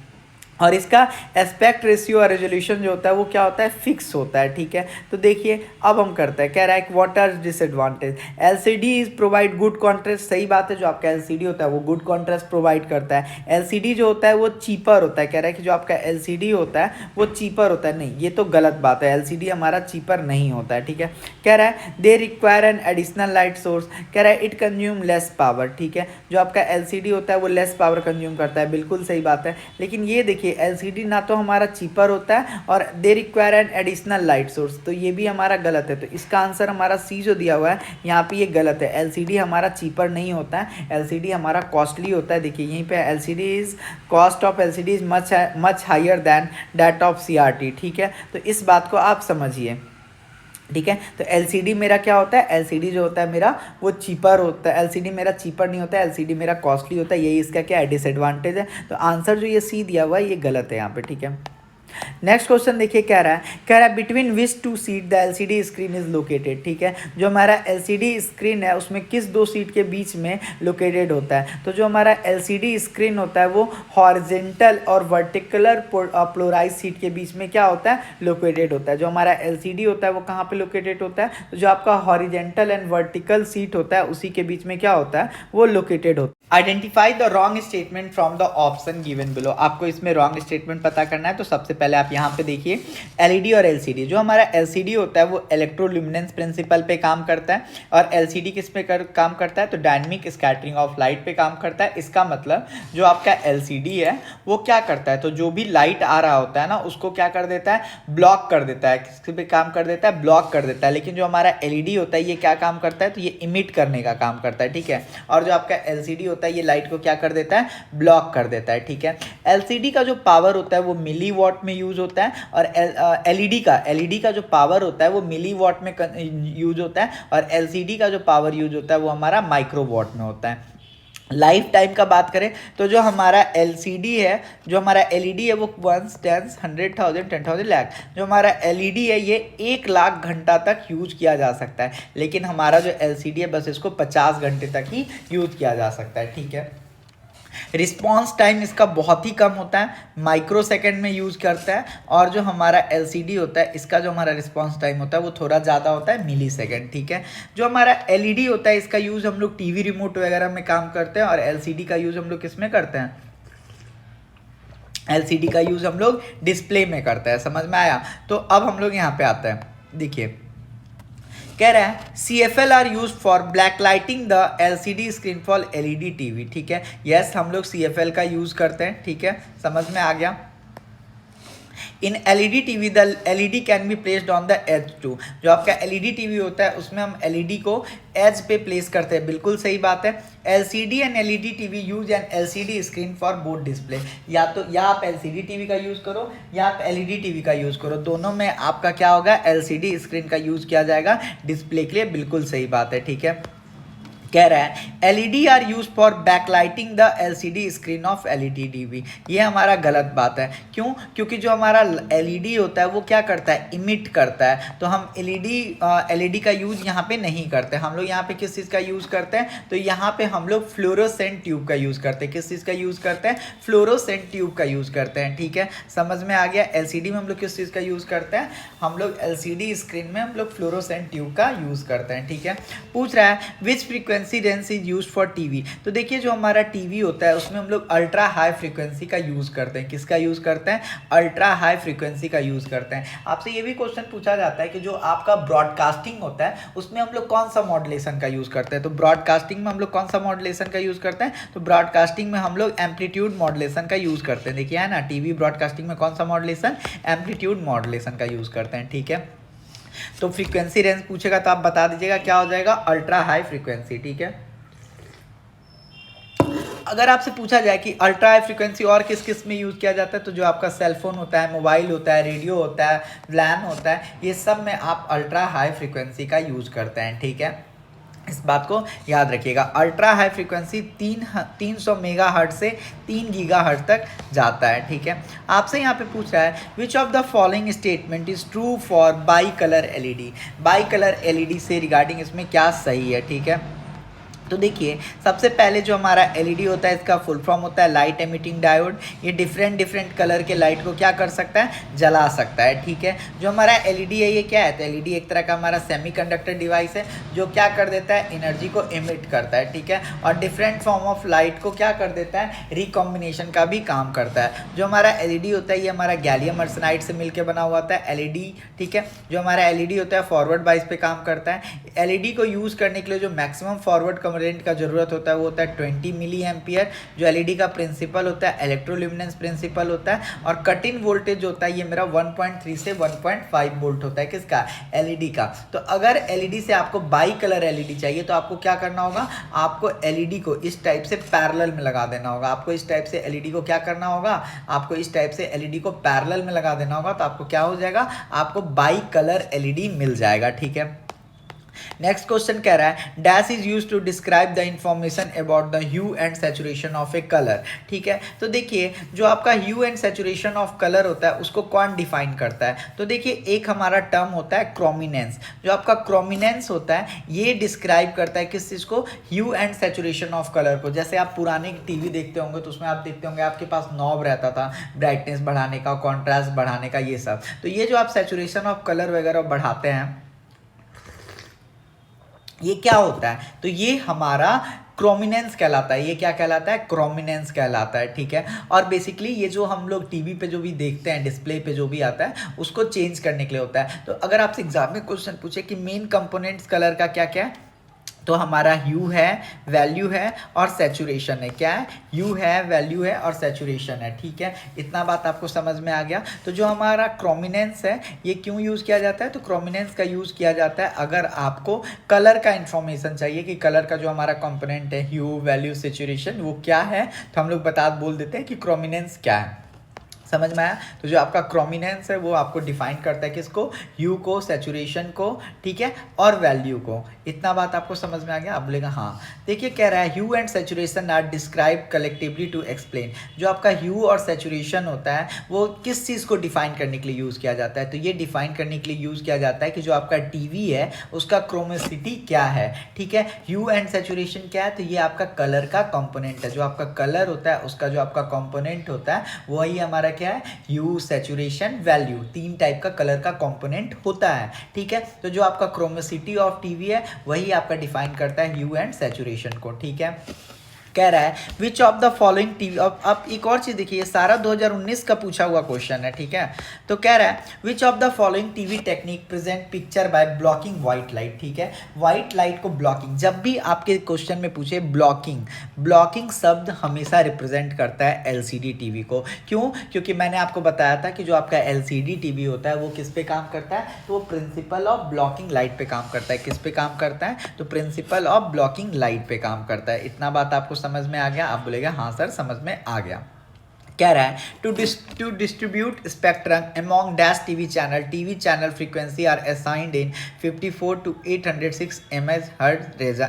और इसका एस्पेक्ट रेशियो और रेजोल्यूशन जो होता है वो क्या होता है, फिक्स होता है। ठीक है, तो देखिए अब हम करते हैं। कह रहा है कि what are disadvantage, LCD is provide good contrast. सही बात है, जो आपका एलसीडी होता है वो गुड कॉन्ट्रास्ट प्रोवाइड करता है। एलसीडी जो होता है वो चीपर होता है। कह रहा है कि जो आपका एलसीडी होता है वो चीपर होता है, नहीं ये तो गलत बात है, एलसीडी हमारा चीपर नहीं होता है। ठीक है, कह रहा है they require an additional light source. कह रहा है इट कंज्यूम लेस पावर। ठीक है, जो आपका एलसीडी होता है वो लेस पावर कंज्यूम करता है, बिल्कुल सही बात है। लेकिन ये देखिए एलसीडी ना तो हमारा चीपर होता है और they require an additional light source, तो ये भी हमारा गलत है। तो इसका आंसर हमारा सी जो दिया हुआ है यहाँ पे ये गलत है। एलसीडी हमारा चीपर नहीं होता है, एलसीडी हमारा कॉस्टली होता है। देखिए यहीं पे LCD is cost of LCD is much higher than that of CRT. ठीक है, तो इस बात को आप समझिए। ठीक है, तो एलसीडी मेरा क्या होता है, एलसीडी जो होता है मेरा वो चीपर होता है, एलसीडी मेरा चीपर नहीं होता है, एलसीडी मेरा कॉस्टली होता है, यही इसका क्या है, डिसएडवांटेज है। तो आंसर जो ये सी दिया हुआ है ये गलत है यहाँ पे। ठीक है, नेक्स्ट क्वेश्चन देखिए, कह रहा है between which two seat the LCD screen is located. ठीक है, जो हमारा एलसीडी स्क्रीन है उसमें किस दो सीट के बीच में लोकेटेड होता है, तो जो हमारा एलसीडी स्क्रीन होता है वो हॉरिजेंटल और वर्टिकुलर पोलराइज सीट के बीच में क्या होता है, लोकेटेड होता है। जो हमारा एलसीडी होता है वो कहाँ पे लोकेटेड होता है, तो जो आपका हॉरिजेंटल एंड वर्टिकल सीट होता है उसी के बीच में क्या होता है, वो लोकेटेड होता है। Identify the wrong statement from the option given below. आपको इसमें रॉन्ग स्टेटमेंट पता करना है, तो सबसे पहले आप यहाँ पे देखिए एलईडी और एलसीडी। जो हमारा एलसीडी होता है वो इलेक्ट्रोल्यूमिनेंस प्रिंसिपल पे काम करता है, और एलसीडी किस पे काम करता है, तो डायनेमिक स्कैटरिंग ऑफ लाइट पे काम करता है। इसका मतलब जो आपका एलसीडी है वो क्या करता है, तो जो भी लाइट आ रहा होता है ना उसको क्या कर देता है, ब्लॉक कर देता है। किस पे काम कर देता है, ब्लॉक कर देता है। लेकिन जो हमारा एलईडी होता है ये क्या काम करता है, तो ये इमिट करने का काम करता है। ठीक है, और जो आपका एलसीडी होता है ये लाइट को क्या कर देता है, ब्लॉक कर देता है। ठीक है, एलसीडी का जो पावर होता है वो मिली वॉट में यूज होता है, और एलईडी का जो पावर होता है वो मिली वॉट में यूज होता है, और एलसीडी का जो पावर यूज होता है वो हमारा माइक्रो वॉट में होता है। लाइफ टाइम का बात करें तो जो हमारा एलसीडी है, जो हमारा एलईडी है वो 1 10 100,000 10,000 लाख, जो हमारा एलईडी है ये 1 लाख घंटा तक यूज किया जा सकता है। लेकिन हमारा जो एलसीडी है बस इसको 50 घंटे तक ही यूज किया जा सकता है। ठीक है, रिस्पॉन्स टाइम इसका बहुत ही कम होता है, माइक्रो सेकेंड में यूज़ करता है, और जो हमारा एलसीडी होता है इसका जो हमारा रिस्पॉन्स टाइम होता है वो थोड़ा ज़्यादा होता है, मिली सेकेंड। ठीक है, जो हमारा एलईडी होता है इसका यूज़ हम लोग टीवी रिमोट वगैरह में काम करते हैं, और एलसीडी का यूज़ हम लोग किस में करते हैं, एलसीडी का यूज़ हम लोग डिस्प्ले में करते हैं। समझ में आया। तो अब हम लोग यहाँ पे आते हैं, देखिए कह रहा है CFL are use for black lighting the LCD screen for LED TV। ठीक है, यस हम लोग CFL का यूज़ करते हैं। ठीक है, समझ में आ गया। In LED TV the LED can be placed on the edge to. जो आपका एलईडी टीवी होता है उसमें हम एलईडी को एज पे प्लेस करते हैं, बिल्कुल सही बात है। LCD and LED TV use N LCD screen for both display. या आप एलसीडी टीवी का यूज़ करो या आप एलईडी टीवी का यूज़ करो, दोनों में आपका क्या होगा, एलसीडी स्क्रीन का यूज़ किया जाएगा डिस्प्ले के लिए, बिल्कुल सही बात है। ठीक है, कह रहा है LED are use for backlighting the LCD screen of LED TV. ये हमारा गलत बात है। क्यों? क्योंकि जो हमारा एलईडी होता है वो क्या करता है, इमिट करता है। तो हम एलईडी का यूज़ यहाँ पे नहीं करते। हम लोग यहाँ पे किस चीज़ का यूज़ करते हैं, तो यहाँ पे हम लोग फ्लोरोसेंट ट्यूब का यूज़ करते हैं। किस चीज़ का यूज़ करते हैं, फ्लोरोसेंट ट्यूब का यूज़ करते हैं। ठीक है, समझ में आ गया। एलसीडी में हम लोग किस चीज़ का यूज़ करते हैं, हम लोग एलसीडी स्क्रीन में हम लोग फ्लोरोसेंट ट्यूब का यूज़ करते हैं। ठीक है, पूछ रहा है which frequency range is used for TV. तो देखिए जो हमारा टीवी होता है उसमें हम लोग अल्ट्रा हाई फ्रीक्वेंसी का यूज करते हैं। किसका यूज करते हैं, अल्ट्रा हाई फ्रीक्वेंसी का यूज करते हैं। आपसे ये भी क्वेश्चन पूछा जाता है कि जो आपका ब्रॉडकास्टिंग होता है उसमें हम लोग कौन सा मॉड्यूलेशन का यूज करते हैं। तो ब्रॉडकास्टिंग में हम लोग कौन सा मॉड्यूलेशन का यूज करते हैं, तो ब्रॉडकास्टिंग में हम लोग एम्पलीट्यूड मॉड्यूलेशन का यूज करते हैं। देखिए है ना, टीवी ब्रॉडकास्टिंग में कौन सा मॉड्यूलेशन, एम्पलीट्यूड मॉड्यूलेशन का यूज करते हैं। ठीक है, तो फ्रीक्वेंसी रेंज पूछेगा तो आप बता दीजिएगा क्या हो जाएगा, अल्ट्रा हाई फ्रीक्वेंसी। ठीक है, अगर आपसे पूछा जाए कि अल्ट्रा हाई फ्रीक्वेंसी और किस किस में यूज़ किया जाता है, तो जो आपका सेलफोन होता है, मोबाइल होता है, रेडियो होता है, लैन होता है, ये सब में आप अल्ट्रा हाई फ्रीक्वेंसी का यूज़ करते हैं। ठीक है, इस बात को याद रखिएगा। अल्ट्रा हाई फ्रीक्वेंसी 300 मेगाहर्ट्ज से 3 गीगाहर्ट्ज तक जाता है। ठीक है, आपसे यहाँ पे पूछ रहा है विच of the following statement is true for by colour LED. By colour LED से रिगार्डिंग इसमें क्या सही है। ठीक है, तो देखिए सबसे पहले जो हमारा एलईडी होता है इसका फुल फॉर्म होता है लाइट एमिटिंग डायोड। ये डिफरेंट कलर के लाइट को क्या कर सकता है, जला सकता है। ठीक है, जो हमारा एलईडी है ये क्या है, तो एलईडी एक तरह का हमारा सेमीकंडक्टर डिवाइस है जो क्या कर देता है, एनर्जी को इमिट करता है। ठीक है, और डिफरेंट फॉर्म ऑफ लाइट को क्या कर देता है, रिकॉम्बिनेशन का भी काम करता है। जो हमारा एलईडी होता है ये हमारा गैलियम आर्सेनाइड से मिलकर बना हुआ होता है एलईडी। ठीक है, जो हमारा एलईडी होता है फॉरवर्ड बाइस पे काम करता है। एलईडी को यूज़ करने के लिए जो मैक्सिमम फॉरवर्ड करंट का जरूरत होता है वो होता है 20 मिली एम्पियर। जो एलईडी का प्रिंसिपल होता है इलेक्ट्रोल्यूमिनेंस प्रिंसिपल होता है। और कट इन वोल्टेज होता है ये मेरा 1.3 से 1.5 वोल्ट होता है। किसका, एलईडी का। तो अगर एलईडी से आपको बाई कलर एलईडी चाहिए तो आपको क्या करना होगा, आपको एलईडी को इस टाइप से पैरेलल में लगा देना होगा। आपको इस टाइप से एलईडी को क्या करना होगा, आपको इस टाइप से एलईडी को पैरेलल में लगा देना होगा। तो आपको क्या हो जाएगा, आपको बाई कलर एलईडी मिल जाएगा। ठीक है, नेक्स्ट क्वेश्चन कह रहा है dash is use to describe the information about the hue and saturation of a colour. ठीक है, तो देखिए जो आपका hue and saturation of colour होता है उसको कौन डिफाइन करता है, तो देखिए एक हमारा टर्म होता है क्रोमिनेंस। जो आपका क्रोमिनेंस होता है ये डिस्क्राइब करता है किस चीज़ को, hue and saturation of colour को। जैसे आप पुराने टीवी देखते होंगे तो उसमें आप देखते होंगे आपके पास नॉब रहता था ब्राइटनेस बढ़ाने का, कॉन्ट्रास्ट बढ़ाने का, ये सब। तो ये जो आप सैचुरेशन ऑफ कलर वगैरह बढ़ाते हैं ये क्या होता है, तो ये हमारा क्रोमिनेंस कहलाता है। ये क्या कहलाता है, क्रोमिनेंस कहलाता है। ठीक है, और बेसिकली ये जो हम लोग टीवी पे जो भी देखते हैं, डिस्प्ले पे जो भी आता है उसको चेंज करने के लिए होता है। तो अगर आपसे एग्जाम में क्वेश्चन पूछे कि मेन कंपोनेंट्स कलर का क्या क्या है, तो हमारा ह्यू है, वैल्यू है और सैचुरेशन है। क्या है, ह्यू है, वैल्यू है और सैचुरेशन है। ठीक है, इतना बात आपको समझ में आ गया। तो जो हमारा क्रोमिनेंस है ये क्यों यूज़ किया जाता है, तो क्रोमिनेंस का यूज़ किया जाता है अगर आपको कलर का इन्फॉर्मेशन चाहिए कि कलर का जो हमारा कंपोनेंट है ह्यू, वैल्यू, सैचुरेशन वो क्या है, तो हम लोग बोल देते हैं कि क्रोमिनेंस क्या है। समझ में आया। तो जो आपका क्रोमिनेंस है वो आपको डिफाइन करता है किसको, ह्यू को, सैचुरेशन को, ठीक है, और वैल्यू को। इतना बात आपको समझ में आ गया। आप बोलेगा हाँ। देखिए कह रहा है hue and saturation are describe collectively to explain. जो आपका ह्यू और सैचुरेशन होता है वो किस चीज़ को डिफाइन करने के लिए यूज़ किया जाता है, तो ये डिफाइन करने के लिए यूज़ किया जाता है कि जो आपका टीवी है उसका क्रोमेसिटी क्या है। ठीक है, ह्यू एंड सैचुरेशन क्या है, तो ये आपका कलर का कंपोनेंट है। जो आपका कलर होता है उसका जो आपका कंपोनेंट होता है वही हमारा क्या है, ह्यू, सैचुरेशन, वैल्यू। 3 टाइप का कलर का कंपोनेंट होता है। ठीक है, तो जो आपका क्रोमेसिटी ऑफ टीवी है वही आपका डिफाइन करता है ह्यू एंड सैचुरेशन को। ठीक है, कह रहा है विच ऑफ द फॉलोइंग टीवी, अब एक और चीज़ देखिए, ये सारा 2019 का पूछा हुआ क्वेश्चन है, ठीक है। तो कह रहा है विच of the following TV technique present picture by blocking white light, ठीक है। व्हाइट लाइट को ब्लॉकिंग, जब भी आपके क्वेश्चन में पूछे ब्लॉकिंग, ब्लॉकिंग शब्द हमेशा रिप्रेजेंट करता है एलसीडी टीवी को। क्यों? क्योंकि मैंने आपको बताया था कि जो आपका एलसीडी टीवी होता है वो किस पे काम करता है, तो वो प्रिंसिपल ऑफ ब्लॉकिंग लाइट पे काम करता है। किस पे काम करता है? तो प्रिंसिपल ऑफ ब्लॉकिंग लाइट पे काम करता है। इतना बात आपको समझ में आ गया? आप बोलेगा हाँ सर समझ में आ गया। कह रहा है to distribute spectrum among dash TV channel frequency are assigned in 54 to 806 MHz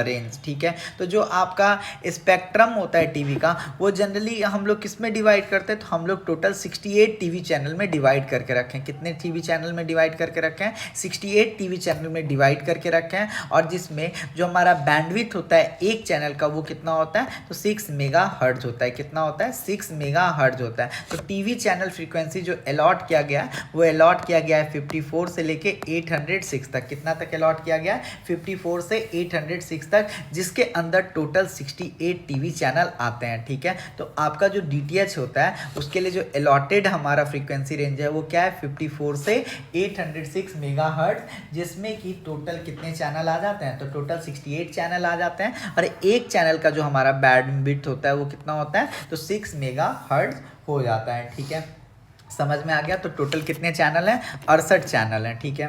range, ठीक है। तो जो आपका स्पेक्ट्रम होता है टीवी का, वो जनरली हम लोग किस में डिवाइड करते हैं, तो हम लोग टोटल 68 टीवी चैनल में डिवाइड करके रखें। कितने टीवी चैनल में डिवाइड करके रखें? 68 टीवी चैनल में डिवाइड करके रखें। और जिसमें जो हमारा बैंडविड्थ होता है एक चैनल का, वो कितना होता है, तो 6 मेगा हर्ट्ज होता है। कितना होता है? 6 मेगा हर्ट्ज होता है। तो टीवी चैनल फ्रीक्वेंसी जो अलॉट किया गया है, वो अलॉट किया गया है 54 से लेके 806 तक। कितना तक अलॉट किया गया है? 54 से 806 तक, जिसके अंदर टोटल 68 टीवी चैनल आते हैं, ठीक है। तो आपका जो डीटीएच होता है उसके लिए जो अलॉटेड हमारा फ्रीक्वेंसी रेंज है वो क्या है? 54 से 806 मेगा हर्ट्ज, जिसमें कि टोटल कितने चैनल आ जाते हैं, तो टोटल 68 चैनल आ जाते हैं। और एक चैनल का जो हमारा बैंडविड्थ होता है वो कितना होता है, तो 6 मेगा हर्ट्ज हो जाता है, ठीक है। समझ में आ गया? तो टोटल कितने चैनल हैं? 68 चैनल हैं, ठीक है।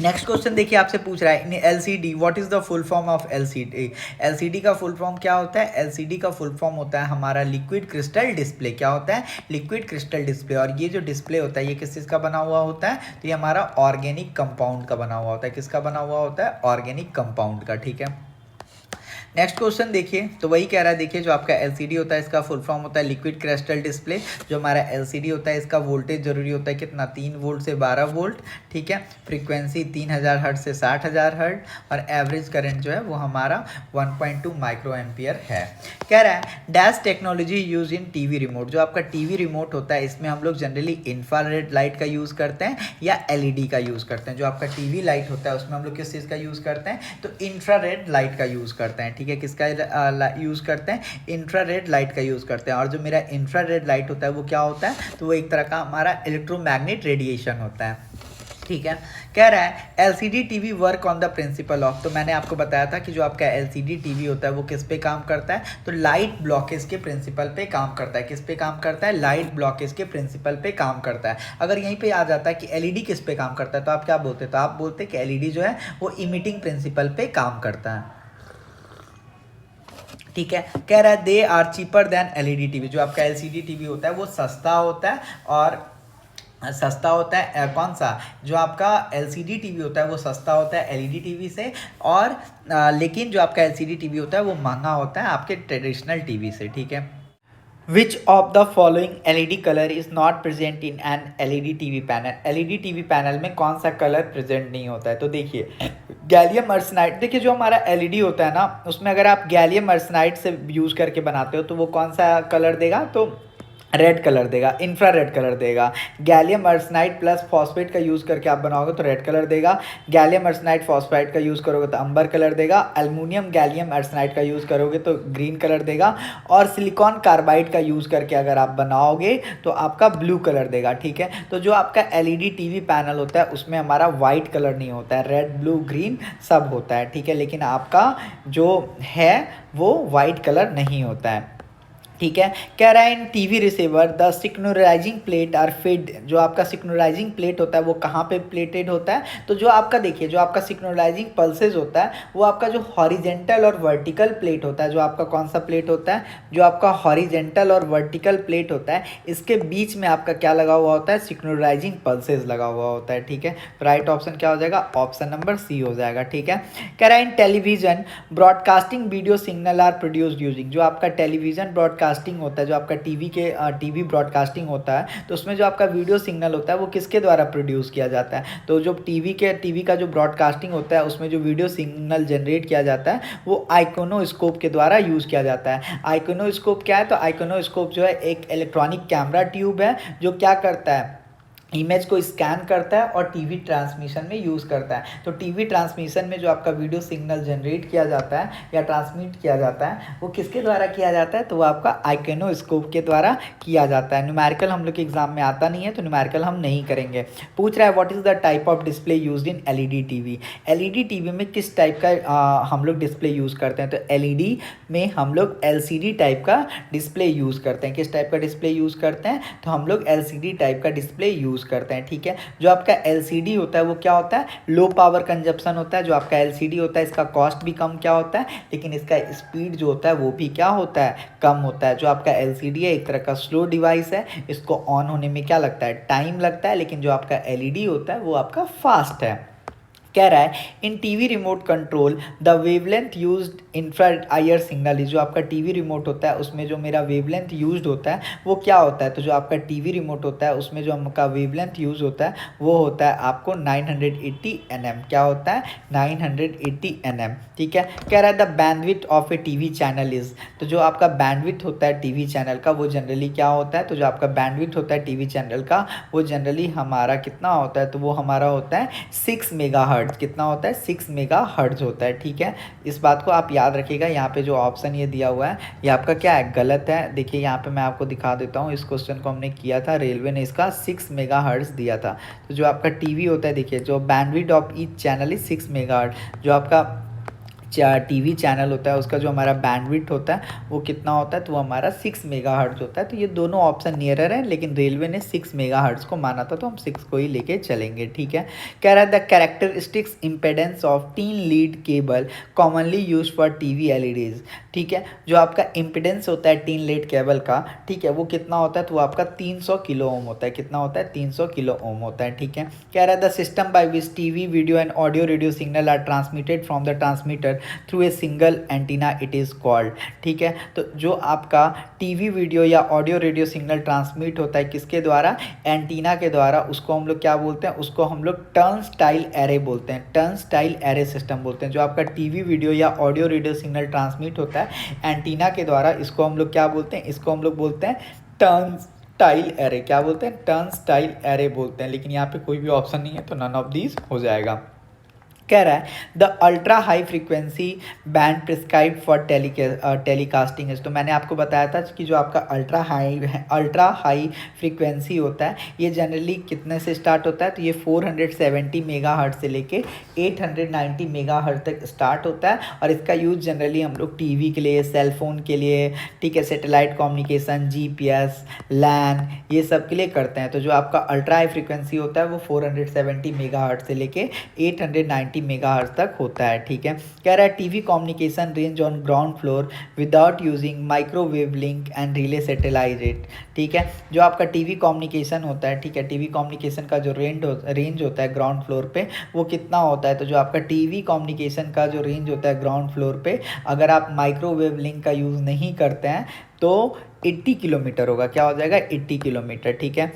नेक्स्ट क्वेश्चन देखिए, आपसे पूछ रहा है in LCD what is the full form of LCD. LCD का फुल फॉर्म क्या होता है? एलसीडी का फुल फॉर्म होता है हमारा लिक्विड क्रिस्टल डिस्प्ले। क्या होता है? Liquid crystal display. और ये जो डिस्प्ले होता है ये किस चीज़ का बना हुआ होता है, तो ये हमारा ऑर्गेनिक कंपाउंड का बना हुआ होता है। किसका बना हुआ होता है? ऑर्गेनिक कंपाउंड का, ठीक है। नेक्स्ट क्वेश्चन देखिए, तो वही कह रहा है, देखिए जो आपका एलसीडी होता है इसका फुल फॉर्म होता है लिक्विड क्रिस्टल डिस्प्ले। जो हमारा एलसीडी होता है इसका वोल्टेज जरूरी होता है कितना? 3 वोल्ट से 12 वोल्ट, ठीक है। फ्रीक्वेंसी 3000 हर्ट्ज से 60000 हर्ट्ज और एवरेज करंट जो है वो हमारा 1.2 माइक्रो एम्पियर है। कह रहा है dash technology use in TV remote. जो आपका टीवी रिमोट होता है इसमें हम लोग जनरली इंफ्रारेड लाइट का यूज़ करते हैं या एलईडी का यूज़ करते हैं। जो आपका टीवी लाइट होता है उसमें हम लोग किस चीज़ का यूज़ करते हैं, तो इंफ्रारेड लाइट का यूज़ करते हैं, ठीक है। किसका यूज़ करते हैं? इंफ्रारेड लाइट का यूज़ करते हैं। और जो मेरा इंफ्रारेड लाइट होता है वो क्या होता है, तो वो एक तरह का हमारा इलेक्ट्रोमैग्नेट रेडिएशन होता है, ठीक है। कह रहा है LCD TV work on the principle of. तो मैंने आपको बताया था कि जो आपका एलसीडी टीवी होता है वो किस पे काम करता है, तो लाइट ब्लॉकेज के प्रिंसिपल पे काम करता है। किस पे काम करता है? लाइट ब्लॉकेज के प्रिंसिपल पे काम करता है। अगर यहीं पे आ जाता है कि एलईडी किस पे काम करता है, तो आप क्या बोलते? तो आप बोलते कि एलईडी जो है वो इमिटिंग प्रिंसिपल पे काम करता है, ठीक है। कह रहा है they are cheaper than LED TV. जो आपका एलसीडी टीवी होता है वो सस्ता होता है, और सस्ता होता है कौन सा? जो आपका एलसीडी टीवी होता है वो सस्ता होता है एलईडी टीवी से, और लेकिन जो आपका एलसीडी टीवी होता है वो महंगा होता है आपके ट्रेडिशनल टीवी से, ठीक है। विच of the following LED colour is not present in an LED TV panel. LED TV panel में कौन सा कलर प्रेजेंट नहीं होता है, तो देखिए गैलियम आर्सेनाइड। देखिए जो हमारा एलईडी होता है ना उसमें अगर आप गैलियम आर्सेनाइड से यूज़ करके बनाते हो तो वो कौन सा कलर देगा, तो रेड कलर देगा, इंफ्रारेड कलर देगा। गैलियम आर्सेनाइड प्लस फॉस्फेट का यूज़ करके आप बनाओगे तो रेड कलर देगा। गैलियम आर्सेनाइड फॉस्फेट का यूज़ करोगे तो अंबर कलर देगा। एल्युमिनियम गैलियम आर्सेनाइड का यूज़ करोगे तो ग्रीन कलर देगा। और सिलिकॉन कार्बाइड का यूज़ करके अगर आप बनाओगे तो आपका ब्लू कलर देगा, ठीक है। तो जो आपका एलईडी टीवी पैनल होता है उसमें हमारा वाइट कलर नहीं होता है, रेड ब्लू ग्रीन सब होता है, ठीक है। लेकिन आपका जो है वो वाइट कलर नहीं होता है, ठीक है। कह रहा है in TV receiver the signalising plate are fed. जो आपका सिग्नलाइजिंग प्लेट होता है वो कहाँ पे प्लेटेड होता है, तो जो आपका देखिए जो आपका सिग्नलाइजिंग पल्सेस होता है वो आपका जो हॉरिजेंटल और वर्टिकल प्लेट होता है, जो आपका कौन सा प्लेट होता है, जो आपका हॉरिजेंटल और वर्टिकल प्लेट होता है इसके बीच में आपका क्या लगा हुआ होता है, सिग्नलाइजिंग पल्सेस लगा हुआ होता है, ठीक है। राइट ऑप्शन क्या हो जाएगा, ऑप्शन नंबर सी हो जाएगा, ठीक है। कह रहा है in television broadcasting video signal are produced using. जो आपका टेलीविजन ब्रॉडकास्टिंग होता है, जो आपका टीवी ब्रॉडकास्टिंग होता है तो उसमें जो आपका वीडियो सिग्नल होता है वो किसके द्वारा प्रोड्यूस किया जाता है, तो जो टीवी का जो ब्रॉडकास्टिंग होता है उसमें जो वीडियो सिग्नल जनरेट किया जाता है वो आइकोनोस्कोप के द्वारा यूज़ किया जाता है। आइकोनोस्कोप क्या है, तो आइकोनोस्कोप जो है एक इलेक्ट्रॉनिक कैमरा ट्यूब है जो क्या करता है, इमेज को स्कैन करता है और टीवी ट्रांसमिशन में यूज़ करता है। तो टीवी ट्रांसमिशन में जो आपका वीडियो सिग्नल जनरेट किया जाता है या ट्रांसमिट किया जाता है वो किसके द्वारा किया जाता है, तो वो आपका आइकेनोस्कोप के द्वारा किया जाता है। न्यूमेरिकल हम लोग के एग्जाम में आता नहीं है तो न्यूमेरिकल हम नहीं करेंगे। पूछ रहा है what is the type of display used in LED TV. LED TV में किस टाइप का हम लोग डिस्प्ले यूज़ करते हैं, तो एलईडी में हम लोग एलसीडी टाइप का डिस्प्ले यूज़ करते हैं। किस टाइप का डिस्प्ले यूज़ करते हैं, तो हम लोग एलसीडी टाइप का डिस्प्ले यूज़ करते हैं। ठीक है, जो आपका एलसीडी होता है वो क्या होता है, लो पावर कंजप्शन होता है। जो आपका एलसीडी होता है इसका कॉस्ट भी कम क्या होता है, लेकिन इसका स्पीड जो होता है वो भी क्या होता है, कम होता है। जो आपका एलसीडी है एक तरह का स्लो डिवाइस है, इसको ऑन होने में क्या लगता है, टाइम लगता है, लेकिन जो आपका एलईडी होता है वो आपका फास्ट है। कह रहा है in TV remote control the wavelength used infrared IR signal is. जो आपका टीवी रिमोट होता है उसमें जो मेरा वेवलेंथ यूज्ड होता है वो क्या होता है, तो जो आपका टीवी रिमोट होता है उसमें जो आपका वेवलेंथ यूज होता है वो होता है आपको 980 nm। क्या होता है, 980 nm। ठीक है, कह रहा है the bandwidth of A TV channel is. तो जो आपका बैंडविड्थ होता है टीवी चैनल का वो जनरली क्या होता है, तो जो आपका बैंडविड्थ होता है टीवी चैनल का वो जनरली हमारा कितना होता है, तो वो हमारा होता है 6 मेगाहर्ट्ज। कितना होता है, 6 मेगाहर्ट्ज होता है। ठीक है, इस बात को आप याद रखिएगा। यहाँ पे जो ऑप्शन ये दिया हुआ है ये आपका क्या है, गलत है। देखिए यहाँ पे मैं आपको दिखा देता हूँ, इस क्वेश्चन को हमने किया था, रेलवे ने इसका 6 मेगाहर्ट्ज दिया था। तो जो आपका टीवी होता है, देखिए जो bandwidth of each channel is 6 megahertz. जो आपका टीवी चैनल होता है उसका जो हमारा बैंडविड्थ होता है वो कितना होता है, तो वो हमारा 6 मेगाहर्ट्ज होता है। तो ये दोनों ऑप्शन नियरर है, लेकिन रेलवे ने 6 मेगाहर्ट्ज को माना था तो हम 6 को ही लेके चलेंगे। ठीक है, कह रहा है the characteristics impedance of 3 lead cable commonly use for TV LEDs. ठीक है, जो आपका इम्पिडेंस होता है 3 लीड केबल का, ठीक है, वो कितना होता है, तो वो आपका 300 किलो ओम होता है। कितना होता है, 300 किलो ओम होता है। ठीक है, कह रहा है the system by which TV video and audio radio signal are transmitted from the transmitter through a single antenna it is called. ठीक है, तो जो आपका टीवी वीडियो या ऑडियो रेडियो सिग्नल ट्रांसमिट होता है किसके द्वारा, एंटीना के द्वारा, उसको हम लोग क्या बोलते हैं, उसको हम लोग टर्न स्टाइल एरे बोलते हैं। टर्न स्टाइल एरे सिस्टम बोलते हैं। जो आपका टीवी वीडियो या ऑडियो रेडियो सिग्नल ट्रांसमिट होता है एंटीना के द्वारा, इसको हम लोग क्या बोलते हैं, इसको हम लोग बोलते हैं टर्न स्टाइल एरे। क्या बोलते हैं, टर्न स्टाइल एरे बोलते हैं। लेकिन यहाँ पे कोई भी ऑप्शन नहीं है तो नन ऑफ दीज हो जाएगा। कह रहा है the ultra high frequency band prescribe for telecasting is. तो मैंने आपको बताया था कि जो आपका अल्ट्रा हाई फ्रीक्वेंसी होता है ये जनरली कितने से स्टार्ट होता है, तो ये 470 मेगाहर्ट्ज से लेके 890 मेगाहर्ट्ज तक स्टार्ट होता है। और इसका यूज़ जनरली हम लोग टीवी के लिए, सेल फोन के लिए, ठीक है, सैटेलाइट कम्युनिकेशन, जीपीएस, लैन, ये सब के लिए करते हैं। तो जो आपका अल्ट्रा हाई फ्रीक्वेंसी होता है वो 470 मेगाहर्ट्ज से लेके 890 मेगाहर्ट्ज तक होता है। ठीक है, कह रहा है TV communication range on ground floor without using microwave link and relay satellite. ठीक है, जो आपका टीवी कम्युनिकेशन होता है, ठीक है, टीवी कम्युनिकेशन का जो रेंज होता है ग्राउंड फ्लोर पे वो कितना होता है, तो जो आपका टीवी कम्युनिकेशन का जो रेंज होता है ग्राउंड फ्लोर पे, अगर आप माइक्रोवेव लिंक का यूज़ नहीं करते हैं तो 80 किलोमीटर होगा। क्या हो जाएगा, 80 किलोमीटर। ठीक है,